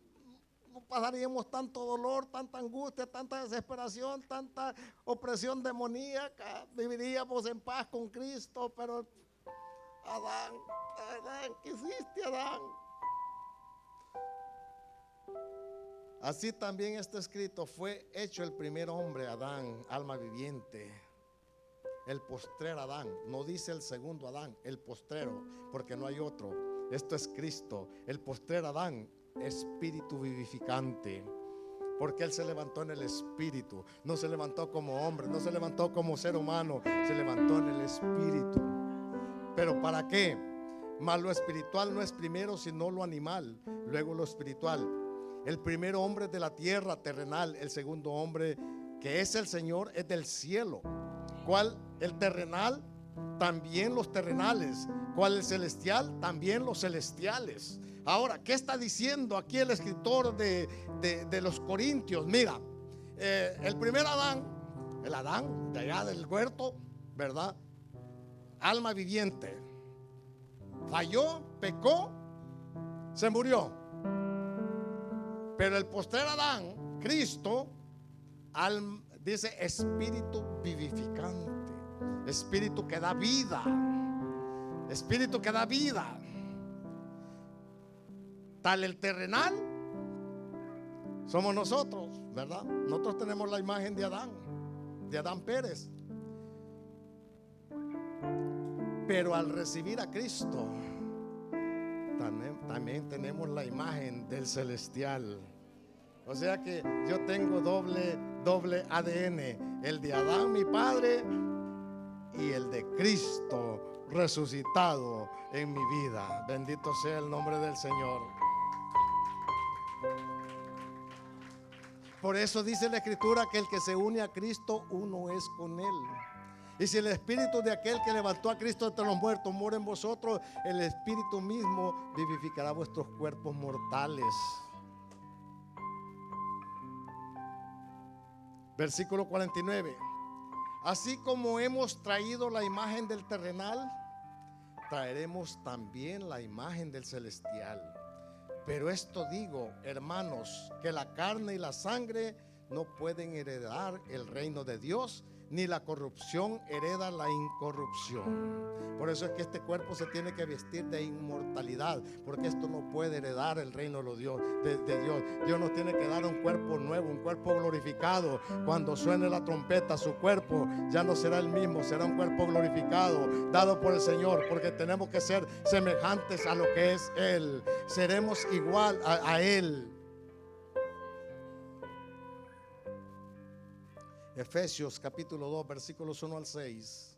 pasaríamos tanto dolor, tanta angustia, tanta desesperación, tanta opresión demoníaca. Viviríamos en paz con Cristo. Pero Adán, ¿qué hiciste, Adán? Así también está escrito: fue hecho el primer hombre, Adán, alma viviente. El postrer Adán, no dice el segundo Adán, el postrero, porque no hay otro. Esto es Cristo. El postrer Adán, espíritu vivificante, porque Él se levantó en el espíritu. No se levantó como hombre, no se levantó como ser humano, se levantó en el espíritu. ¿Pero para qué? Mas lo espiritual no es primero, sino lo animal, luego lo espiritual. El primer hombre es de la tierra terrenal, el segundo hombre, que es el Señor, es del cielo. ¿Cuál? El terrenal, también los terrenales. ¿Cuál? El celestial, también los celestiales. Ahora, ¿qué está diciendo aquí el escritor de los Corintios? Mira, el primer Adán, el Adán de allá del huerto, ¿verdad? Alma viviente. Falló, pecó, se murió. Pero el postrer Adán, Cristo, dice espíritu vivificante, espíritu que da vida, espíritu que da vida. Tal el terrenal somos nosotros, ¿verdad? Nosotros tenemos la imagen de Adán Pérez. Pero al recibir a Cristo, también tenemos la imagen del celestial. O sea que yo tengo doble ADN, el de Adán mi padre y el de Cristo resucitado en mi vida. Bendito sea el nombre del Señor. Por eso dice la Escritura que el que se une a Cristo, uno es con Él. Y si el espíritu de aquel que levantó a Cristo entre los muertos mora en vosotros, el espíritu mismo vivificará vuestros cuerpos mortales. Versículo 49. Así como hemos traído la imagen del terrenal, traeremos también la imagen del celestial. Pero esto digo, hermanos, que la carne y la sangre no pueden heredar el reino de Dios, ni la corrupción hereda la incorrupción. Por eso es que este cuerpo se tiene que vestir de inmortalidad, porque esto no puede heredar el reino de Dios. Dios nos tiene que dar un cuerpo nuevo, un cuerpo glorificado. Cuando suene la trompeta, su cuerpo ya no será el mismo, será un cuerpo glorificado, dado por el Señor, porque tenemos que ser semejantes a lo que es Él. Seremos igual a Él. Efesios capítulo 2 versículos 1 al 6.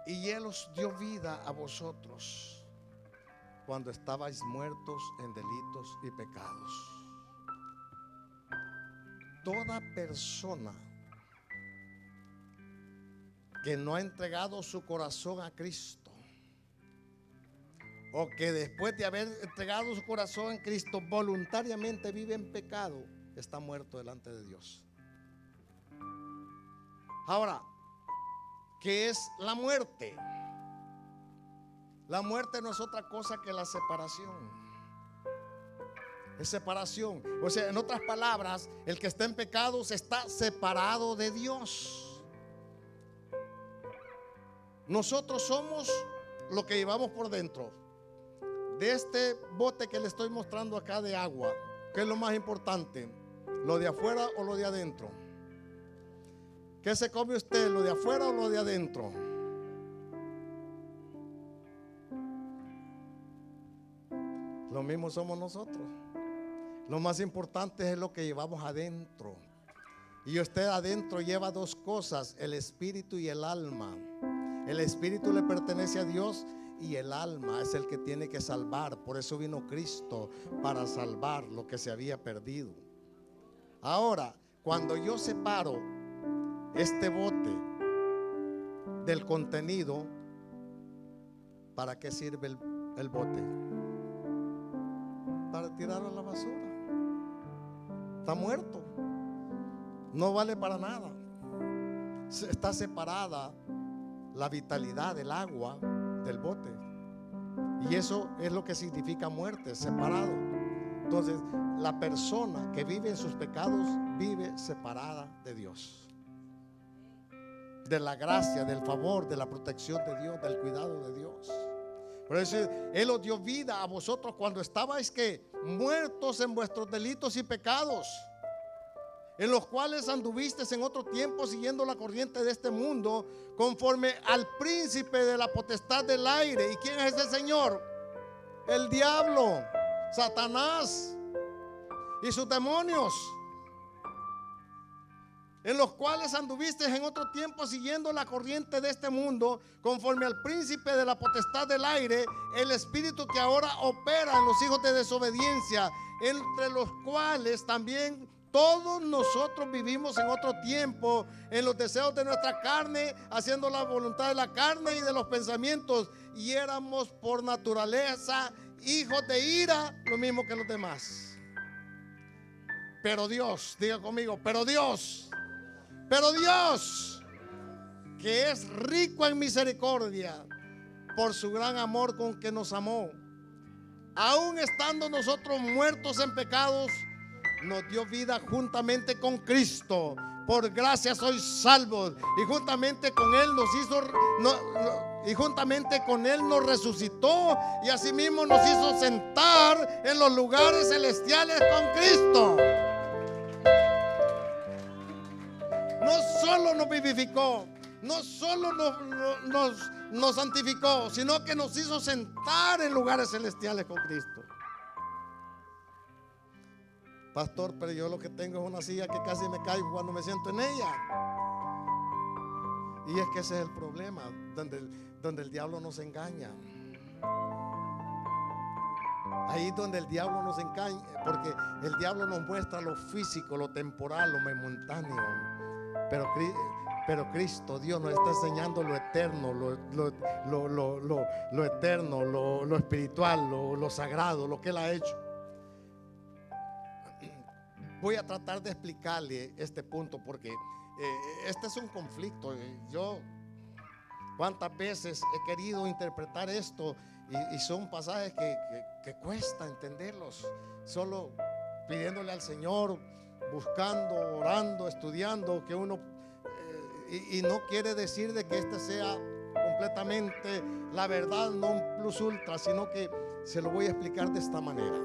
Y Él os dio vida a vosotros cuando estabais muertos en delitos y pecados. Toda persona que no ha entregado su corazón a Cristo, o que después de haber entregado su corazón a Cristo voluntariamente vive en pecado, está muerto delante de Dios. Ahora, ¿qué es la muerte? La muerte no es otra cosa que la separación. Es separación. O sea, en otras palabras, el que está en pecados está separado de Dios. Nosotros somos lo que llevamos por dentro. De este bote que le estoy mostrando acá de agua, ¿qué es lo más importante? ¿Lo de afuera o lo de adentro? ¿Qué se come usted? ¿Lo de afuera o lo de adentro? Lo mismo somos nosotros. Lo más importante es lo que llevamos adentro. Y usted adentro lleva dos cosas: el espíritu y el alma. El espíritu le pertenece a Dios y el alma es el que tiene que salvar. Por eso vino Cristo, para salvar lo que se había perdido. Ahora, cuando yo separo este bote del contenido, ¿para qué sirve el bote? Para tirarlo a la basura. Está muerto. No vale para nada. Está separada la vitalidad del agua del bote. Y eso es lo que significa muerte, separado. Entonces, la persona que vive en sus pecados vive separada de Dios, de la gracia, del favor, de la protección de Dios, del cuidado de Dios. Por eso Él os dio vida a vosotros cuando estabais muertos en vuestros delitos y pecados, en los cuales anduvisteis en otro tiempo siguiendo la corriente de este mundo, conforme al príncipe de la potestad del aire. ¿Y quién es ese señor? El diablo, Satanás y sus demonios, en los cuales anduviste en otro tiempo siguiendo la corriente de este mundo, conforme al príncipe de la potestad del aire, el espíritu que ahora opera en los hijos de desobediencia, entre los cuales también todos nosotros vivimos en otro tiempo en los deseos de nuestra carne, haciendo la voluntad de la carne y de los pensamientos, y éramos por naturaleza hijos de ira, lo mismo que los demás. Pero Dios, diga conmigo, pero Dios, que es rico en misericordia, por su gran amor con que nos amó, aun estando nosotros muertos en pecados, nos dio vida juntamente con Cristo. Por gracia sois salvos, y juntamente con Él nos hizo, y juntamente con Él nos resucitó, y asimismo nos hizo sentar en los lugares celestiales con Cristo. No solo nos vivificó, no solo nos santificó, sino que nos hizo sentar en lugares celestiales con Cristo. Pastor, pero yo lo que tengo es una silla que casi me caigo cuando me siento en ella. Y es que ese es el problema, donde el diablo nos engaña. Ahí donde el diablo nos engaña, porque el diablo nos muestra lo físico, lo temporal, lo momentáneo. Pero Cristo, Dios, nos está enseñando lo eterno, lo eterno, lo espiritual, lo sagrado, lo que Él ha hecho. Voy a tratar de explicarle este punto porque este es un conflicto. Yo cuántas veces he querido interpretar esto y son pasajes que cuesta entenderlos. Solo pidiéndole al Señor, buscando, orando, estudiando, que uno y no quiere decir de que este sea completamente la verdad, no un plus ultra, sino que se lo voy a explicar de esta manera.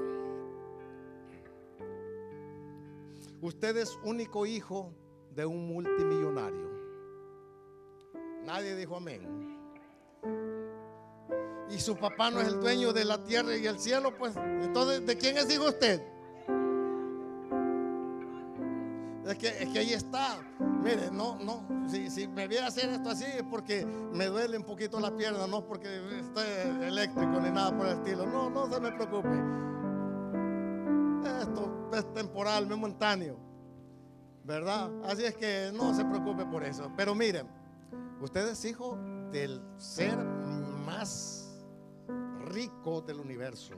Usted es único hijo de un multimillonario. Nadie dijo amén. Y su papá no es el dueño de la tierra y el cielo, pues entonces ¿de quién es hijo usted? Es que ahí está. Mire, si me viera hacer esto así es porque me duele un poquito la pierna, no porque esté eléctrico ni nada por el estilo. No se me preocupe. Esto es temporal, momentáneo, ¿verdad? Así es que no se preocupe por eso. Pero miren, usted es hijo del ser más rico del universo.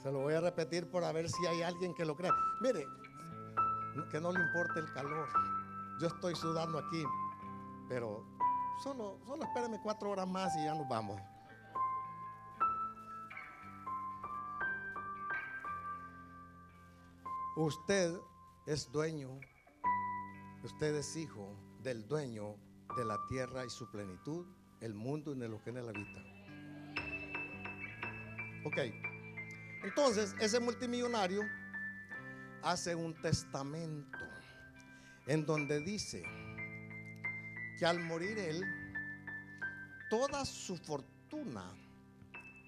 Se lo voy a repetir por a ver si hay alguien que lo crea. Mire, que no le importe el calor. Yo estoy sudando aquí, pero solo espéreme 4 horas más y ya nos vamos. Usted es dueño, usted es hijo del dueño de la tierra y su plenitud, el mundo y de lo que en él habita. Ok, entonces ese multimillonario hace un testamento en donde dice que al morir él, toda su fortuna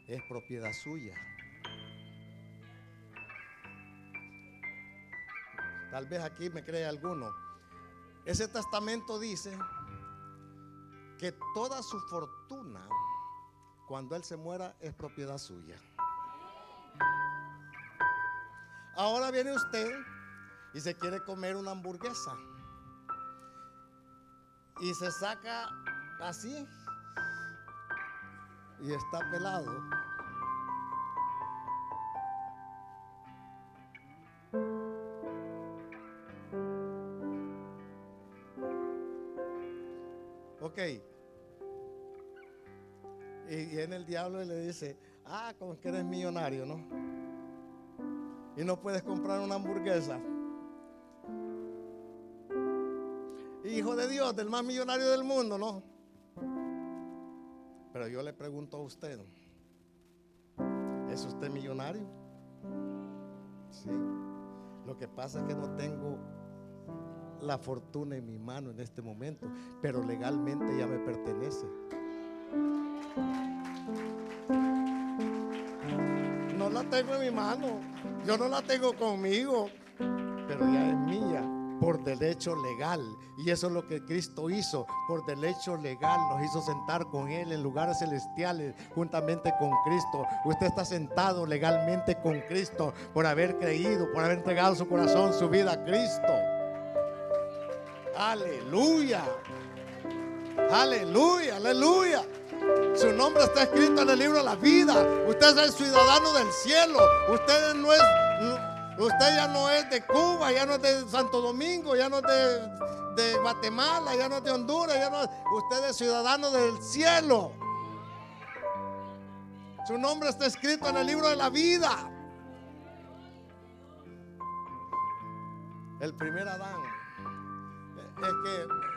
es propiedad suya. Tal vez aquí me cree alguno. Ese testamento dice que toda su fortuna, cuando él se muera, es propiedad suya. Ahora viene usted y se quiere comer una hamburguesa y se saca así y está pelado. Ok. Y viene el diablo y le dice: como que eres millonario, ¿no? Y no puedes comprar una hamburguesa. Hijo de Dios, del más millonario del mundo, ¿no? Pero yo le pregunto a usted: ¿es usted millonario? Sí. Lo que pasa es que no tengo la fortuna en mi mano en este momento, pero legalmente ya me pertenece. No la tengo en mi mano, yo no la tengo conmigo, pero ya es mía por derecho legal. Y eso es lo que Cristo hizo. Por derecho legal nos hizo sentar con Él en lugares celestiales juntamente con Cristo. Usted está sentado legalmente con Cristo por haber creído, por haber entregado su corazón, su vida a Cristo. Aleluya, aleluya, aleluya. Su nombre está escrito en el libro de la vida. Usted es el ciudadano del cielo. Usted ya no es de Cuba, ya no es de Santo Domingo, ya no es de Guatemala, ya no es de Honduras, usted es ciudadano del cielo. Su nombre está escrito en el libro de la vida. El primer Adán.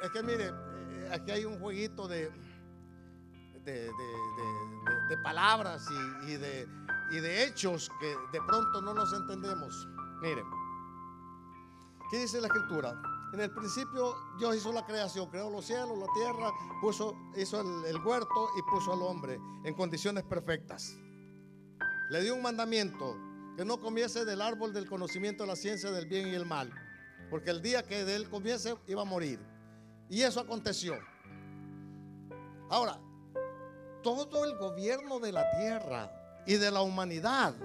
Es que mire, aquí hay un jueguito de palabras y de hechos que de pronto no nos entendemos. Miren, ¿Qué dice la Escritura? En el principio Dios hizo la creación, creó los cielos, la tierra, hizo el huerto y puso al hombre en condiciones perfectas. Le dio un mandamiento, que no comiese del árbol del conocimiento de la ciencia del bien y el mal, porque el día que de él comiese iba a morir. Y eso aconteció. Ahora, todo el gobierno de la tierra y de la humanidad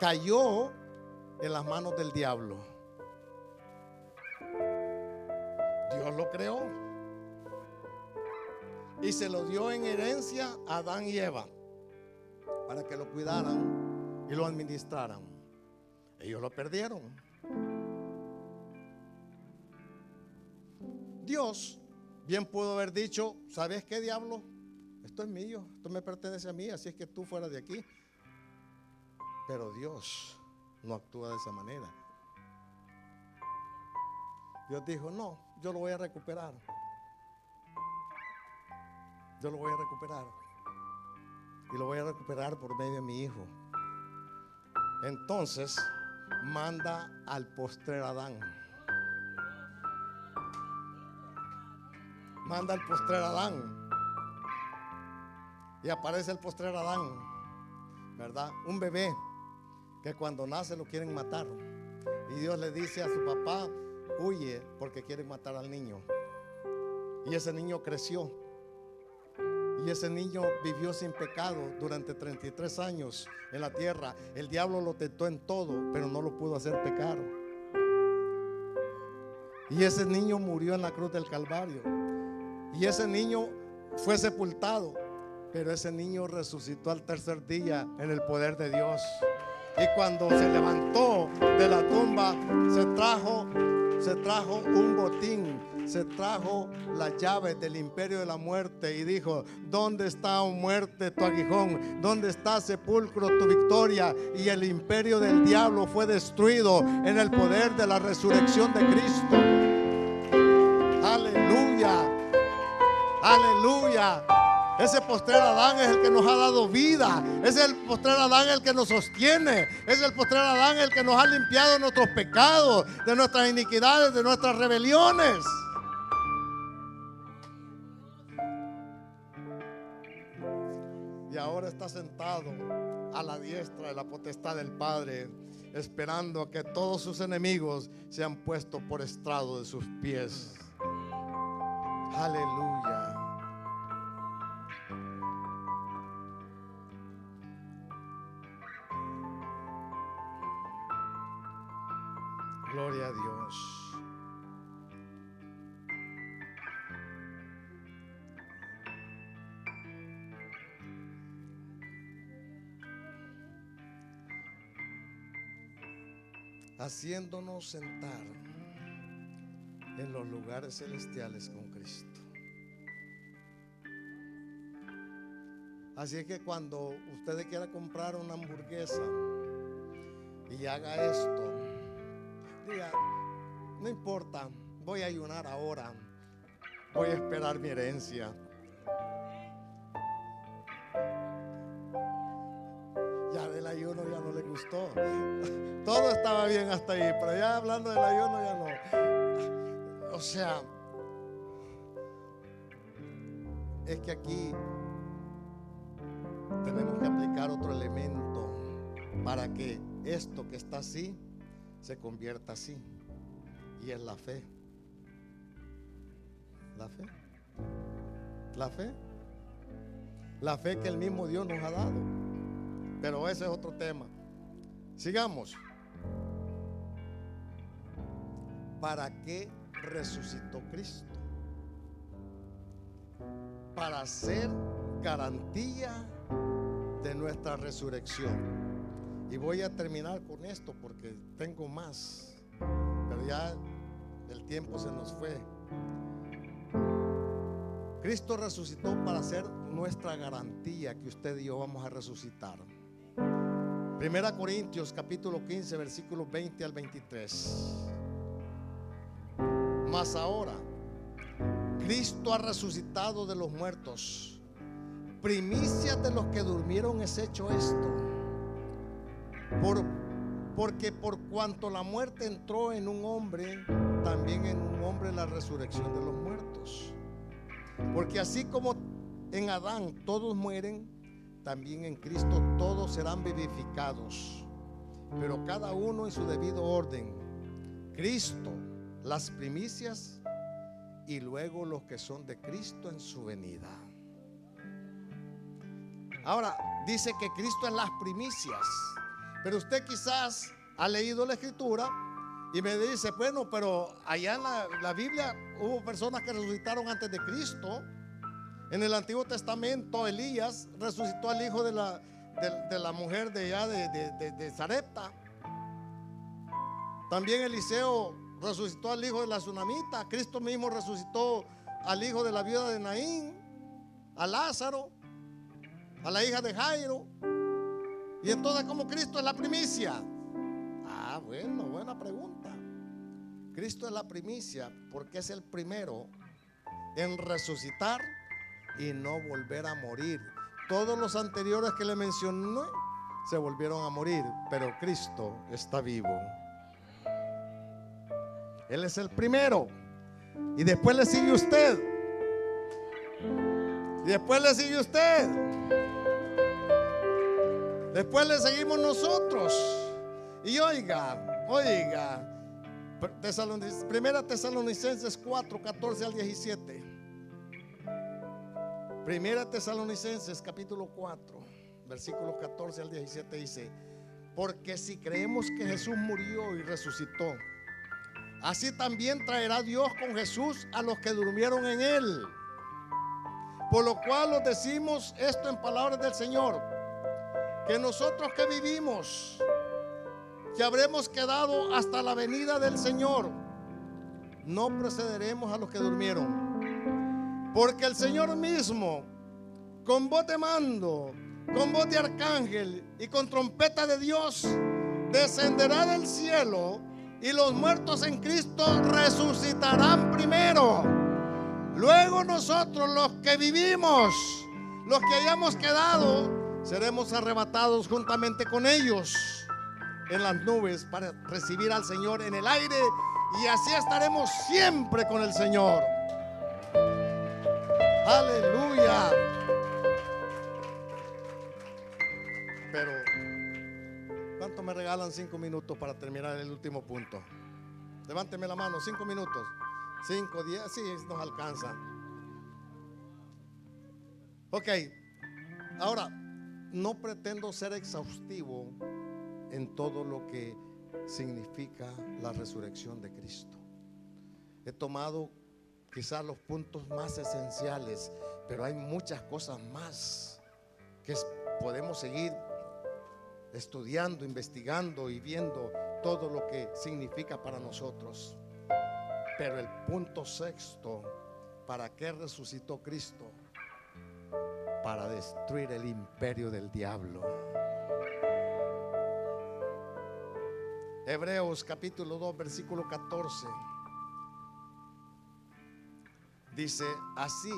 cayó en las manos del diablo. Dios lo creó y se lo dio en herencia a Adán y Eva para que lo cuidaran y lo administraran. Ellos lo perdieron. Dios bien pudo haber dicho: ¿sabes qué, diablo? Esto es mío, esto me pertenece a mí, así es que tú fuera de aquí. Pero Dios no actúa de esa manera. Dios dijo: no, yo lo voy a recuperar. Yo lo voy a recuperar. Y lo voy a recuperar por medio de mi hijo. Entonces manda al postrer Adán. Manda al postrer Adán. Y aparece el postrer Adán, ¿verdad? Un bebé que cuando nace lo quieren matar. Y Dios le dice a su papá: huye, porque quieren matar al niño. Y ese niño creció. Y ese niño vivió sin pecado durante 33 años en la tierra. El diablo lo tentó en todo, pero no lo pudo hacer pecar. Y ese niño murió en la cruz del Calvario. Y ese niño fue sepultado, pero ese niño resucitó al tercer día en el poder de Dios. Y cuando se levantó de la tumba, se trajo un botín, se trajo las llaves del imperio de la muerte y dijo: ¿dónde está, oh muerte, tu aguijón? ¿Dónde está, sepulcro, tu victoria? Y el imperio del diablo fue destruido en el poder de la resurrección de Cristo. Aleluya, aleluya. Ese postrer Adán es el que nos ha dado vida. Es el postrer Adán el que nos sostiene. Es el postrer Adán el que nos ha limpiado de nuestros pecados, de nuestras iniquidades, de nuestras rebeliones. Y ahora está sentado a la diestra de la potestad del Padre, esperando a que todos sus enemigos sean puestos por estrado de sus pies. Aleluya. Gloria a Dios. Haciéndonos sentar en los lugares celestiales con Cristo. Así es que cuando usted quiera comprar una hamburguesa y haga esto, diga: no importa, voy a ayunar ahora, voy a esperar mi herencia. Ya del ayuno ya no le gustó. Todo estaba bien hasta ahí, pero ya hablando del ayuno ya no. O sea, es que aquí tenemos que aplicar otro elemento para que esto que está así se convierta así, y es la fe. La fe. La fe. La fe que el mismo Dios nos ha dado. Pero ese es otro tema. Sigamos. ¿Para qué resucitó Cristo? Para ser garantía de nuestra resurrección. Y voy a terminar con esto porque tengo más, pero ya el tiempo se nos fue. Cristo resucitó para ser nuestra garantía que usted y yo vamos a resucitar. Primera Corintios capítulo 15 versículos 20 al 23. Mas ahora Cristo ha resucitado de los muertos, primicias de los que durmieron es hecho esto. Porque por cuanto la muerte entró en un hombre, también en un hombre la resurrección de los muertos. Porque así como en Adán todos mueren, también en Cristo todos serán vivificados, pero cada uno en su debido orden. Cristo, las primicias, y luego los que son de Cristo en su venida. Ahora, dice que Cristo es las primicias, pero usted quizás ha leído la Escritura y me dice, bueno, pero allá en la Biblia hubo personas que resucitaron antes de Cristo. En el Antiguo Testamento, Elías resucitó al hijo de la mujer de allá de Sarepta. También Eliseo resucitó al hijo de la tsunamita. Cristo mismo resucitó al hijo de la viuda de Naín, a Lázaro, a la hija de Jairo. Y entonces, ¿cómo Cristo es la primicia? Bueno, buena pregunta. Cristo es la primicia porque es el primero en resucitar y no volver a morir. Todos los anteriores que le mencioné se volvieron a morir, pero Cristo está vivo. Él es el primero. Y después le sigue usted. Y después le sigue usted. Después le seguimos nosotros. Y oiga, Primera Tesalonicenses 4, 14 al 17. Primera Tesalonicenses capítulo 4, versículos 14 al 17 dice: porque si creemos que Jesús murió y resucitó, así también traerá Dios con Jesús a los que durmieron en él. Por lo cual os decimos esto en palabras del Señor, que nosotros que vivimos, que habremos quedado hasta la venida del Señor, no precederemos a los que durmieron. Porque el Señor mismo, con voz de mando, con voz de arcángel y con trompeta de Dios, descenderá del cielo, y los muertos en Cristo resucitarán primero. Luego nosotros, los que vivimos, los que hayamos quedado, seremos arrebatados juntamente con ellos en las nubes para recibir al Señor en el aire, y así estaremos siempre con el Señor. Aleluya. Pero ¿cuánto me regalan 5 minutos para terminar el último punto? Levánteme la mano, 5 minutos. 5, 10, sí, nos alcanza. Ok, ahora, no pretendo ser exhaustivo en todo lo que significa la resurrección de Cristo. He tomado quizás los puntos más esenciales, pero hay muchas cosas más que podemos seguir estudiando, investigando y viendo todo lo que significa para nosotros. Pero el punto sexto: ¿para qué resucitó Cristo? Para destruir el imperio del diablo. Hebreos capítulo 2 versículo 14 dice: así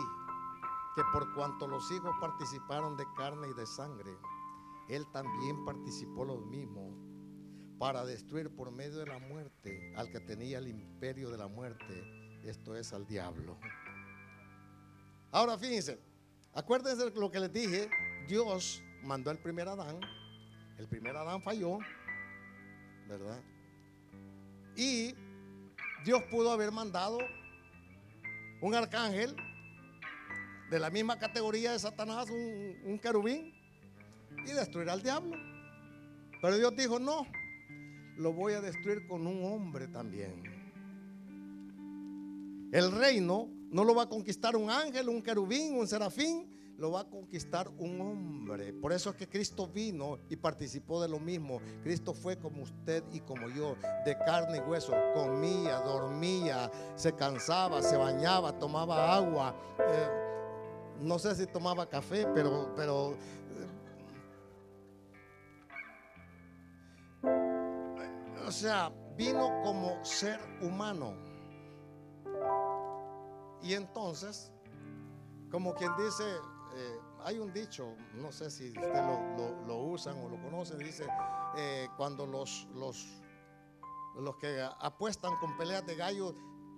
que por cuanto los hijos participaron de carne y de sangre, él también participó lo mismo, para destruir por medio de la muerte al que tenía el imperio de la muerte, esto es, al diablo. Ahora fíjense, acuérdense de lo que les dije. Dios mandó el primer Adán. El primer Adán falló, ¿verdad? Y Dios pudo haber mandado un arcángel de la misma categoría de Satanás, un querubín, y destruir al diablo. Pero Dios dijo: no, lo voy a destruir con un hombre también. El reino no lo va a conquistar un ángel, un querubín, un serafín, lo va a conquistar un hombre. Por eso es que Cristo vino y participó de lo mismo. Cristo fue como usted y como yo, de carne y hueso. Comía, dormía, se cansaba, se bañaba, tomaba agua. No sé si tomaba café, pero o sea, vino como ser humano. Y entonces, como quien dice, hay un dicho, no sé si ustedes lo usan o lo conocen, dice, cuando los que apuestan con peleas de gallo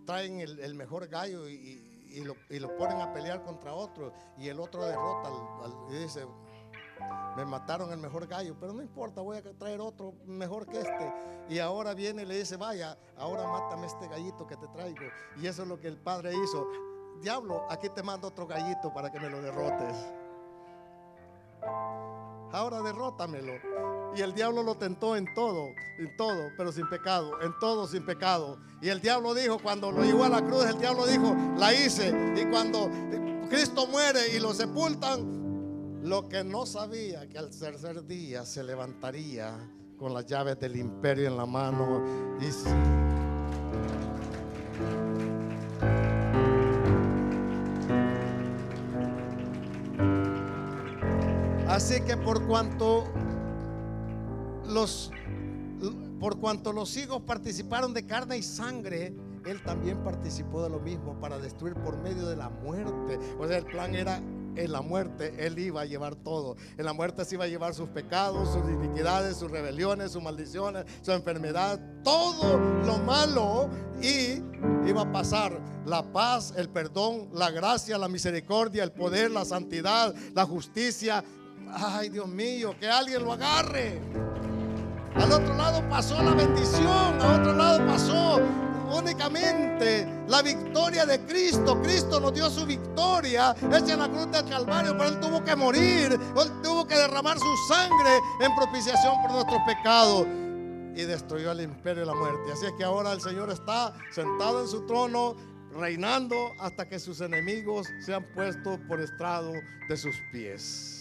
traen el mejor gallo y lo ponen a pelear contra otro, y el otro derrota y dice, me mataron el mejor gallo, pero no importa, voy a traer otro mejor que este. Y ahora viene y le dice, vaya, ahora mátame este gallito que te traigo. Y eso es lo que el padre hizo. Diablo, aquí te mando otro gallito para que me lo derrotes. Ahora derrótamelo. Y el diablo lo tentó en todo, pero sin pecado, en todo sin pecado. Y el diablo dijo, cuando lo llevó a la cruz, el diablo dijo, la hice. Y cuando Cristo muere y lo sepultan, lo que no sabía, que al tercer día se levantaría con las llaves del imperio en la mano. Así que por cuanto los hijos participaron de carne y sangre, Él también participó de lo mismo para destruir por medio de la muerte. O sea, el plan era en la muerte. Él iba a llevar todo. En la muerte se iba a llevar sus pecados, sus iniquidades, sus rebeliones, sus maldiciones, su enfermedad, todo lo malo. Y iba a pasar la paz, el perdón, la gracia, la misericordia, el poder, la santidad, la justicia. Ay, Dios mío, que alguien lo agarre. Al otro lado pasó la bendición, al otro lado pasó únicamente la victoria de Cristo. Cristo nos dio su victoria hecha en la cruz del Calvario, pero Él tuvo que morir, Él tuvo que derramar su sangre en propiciación por nuestros pecados y destruyó el imperio de la muerte. Así es que ahora el Señor está sentado en su trono, reinando hasta que sus enemigos sean puestos por estrado de sus pies.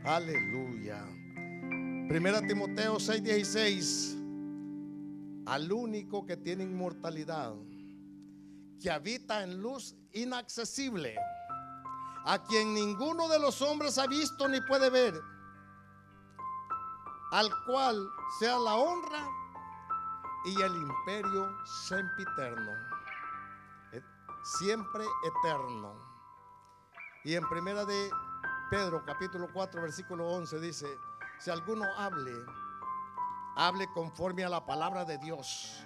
Aleluya. Primera Timoteo 6:16. Al único que tiene inmortalidad, que habita en luz inaccesible, a quien ninguno de los hombres ha visto ni puede ver, al cual sea la honra y el imperio sempiterno, siempre eterno. Y en primera de Pedro capítulo 4 versículo 11 dice, si alguno hable conforme a la palabra de Dios.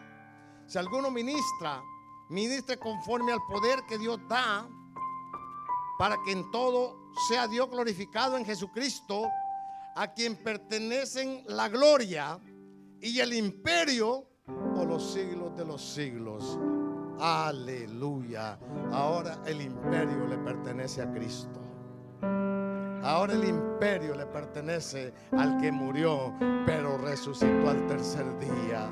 Si alguno ministre conforme al poder que Dios da, para que en todo sea Dios glorificado en Jesucristo, a quien pertenecen la gloria y el imperio por los siglos de los siglos. Aleluya. Ahora el imperio le pertenece a Cristo. Ahora el imperio le pertenece al que murió, pero resucitó al tercer día.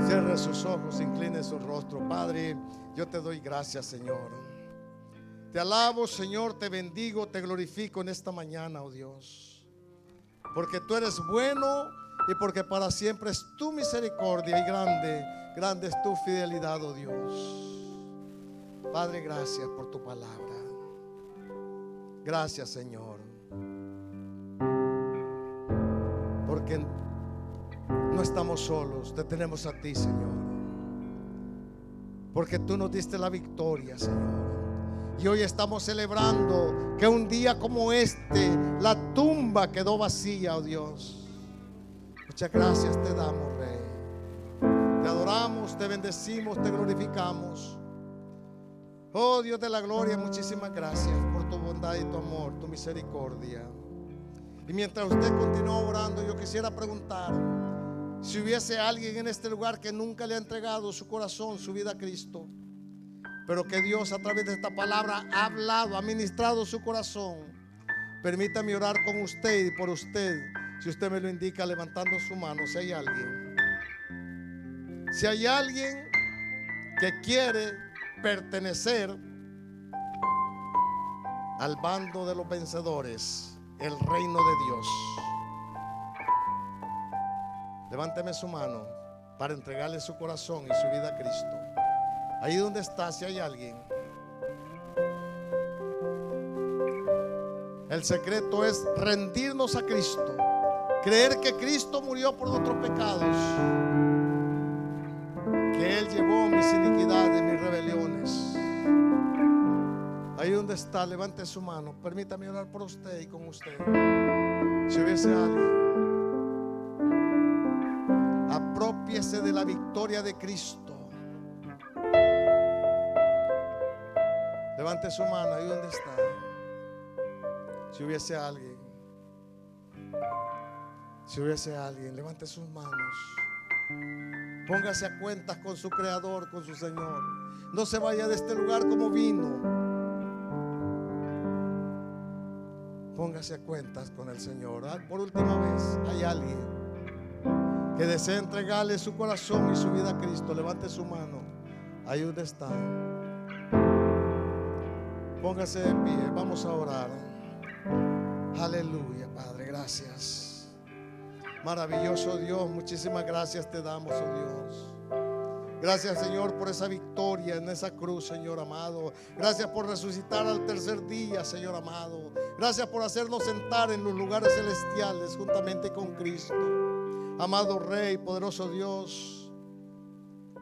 Cierre sus ojos, incline su rostro. Padre, yo te doy gracias, Señor. Te alabo, Señor, te bendigo, te glorifico en esta mañana, oh Dios. Porque tú eres bueno y porque para siempre es tu misericordia y grande es tu fidelidad, oh Dios. Padre, gracias por tu palabra. Gracias, Señor, porque no estamos solos, te tenemos a ti, Señor, porque tú nos diste la victoria, Señor. Y hoy estamos celebrando que un día como este la tumba quedó vacía, oh Dios. Muchas gracias te damos, Rey. Te adoramos, te bendecimos, te glorificamos. Oh Dios de la gloria, muchísimas gracias por tu bondad y tu amor, tu misericordia. Y mientras usted continúa orando, yo quisiera preguntar si hubiese alguien en este lugar que nunca le ha entregado su corazón, su vida a Cristo, pero que Dios a través de esta palabra ha hablado, ha ministrado su corazón. Permítame orar con usted y por usted, si usted me lo indica levantando su mano. Si hay alguien que quiere pertenecer al bando de los vencedores, el reino de Dios, levánteme su mano para entregarle su corazón y su vida a Cristo. Ahí donde está, si hay alguien. El secreto es rendirnos a Cristo, creer que Cristo murió por nuestros pecados, que Él llevó mis iniquidades, mis rebeliones. Ahí donde donde está, levante su mano. Permítame orar por usted y con usted. Si hubiese alguien, apropiese de la victoria de Cristo. Levante su mano ahí donde está. Si hubiese alguien, levante sus manos. Póngase a cuentas con su Creador, con su Señor. No se vaya de este lugar como vino. Póngase a cuentas con el Señor. Por última vez, hay alguien que desea entregarle su corazón y su vida a Cristo. Levante su mano ahí donde está. Póngase de pie, vamos a orar. Aleluya, Padre, gracias. Maravilloso Dios, muchísimas gracias te damos, oh Dios. Gracias, Señor, por esa victoria en esa cruz, Señor amado. Gracias por resucitar al tercer día, Señor amado. Gracias por hacernos sentar en los lugares celestiales juntamente con Cristo. Amado Rey, poderoso Dios,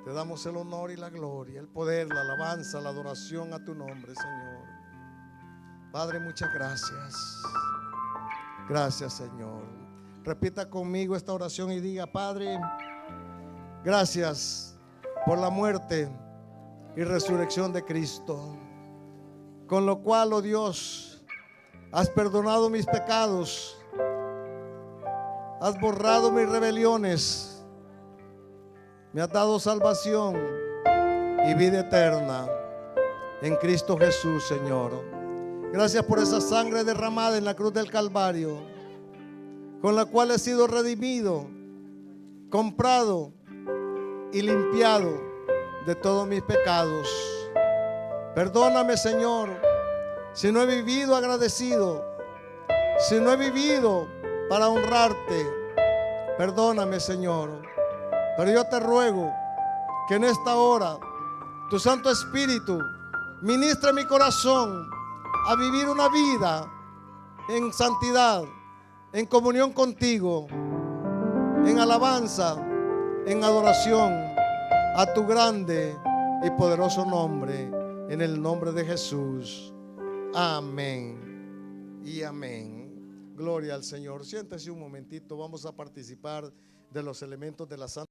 te damos el honor y la gloria, el poder, la alabanza, la adoración a tu nombre, Señor. Padre, muchas gracias. Gracias, Señor. Repita conmigo esta oración y diga: Padre, gracias por la muerte y resurrección de Cristo, con lo cual, oh Dios, has perdonado mis pecados, has borrado mis rebeliones, me has dado salvación y vida eterna en Cristo Jesús, Señor. Gracias por esa sangre derramada en la cruz del Calvario, con la cual he sido redimido, comprado y limpiado de todos mis pecados. Perdóname, Señor, si no he vivido agradecido, si no he vivido para honrarte. Perdóname, Señor, pero yo te ruego que en esta hora tu Santo Espíritu ministre mi corazón a vivir una vida en santidad, en comunión contigo, en alabanza, en adoración a tu grande y poderoso nombre, en el nombre de Jesús. Amén y amén. Gloria al Señor. Siéntese un momentito, vamos a participar de los elementos de la Santa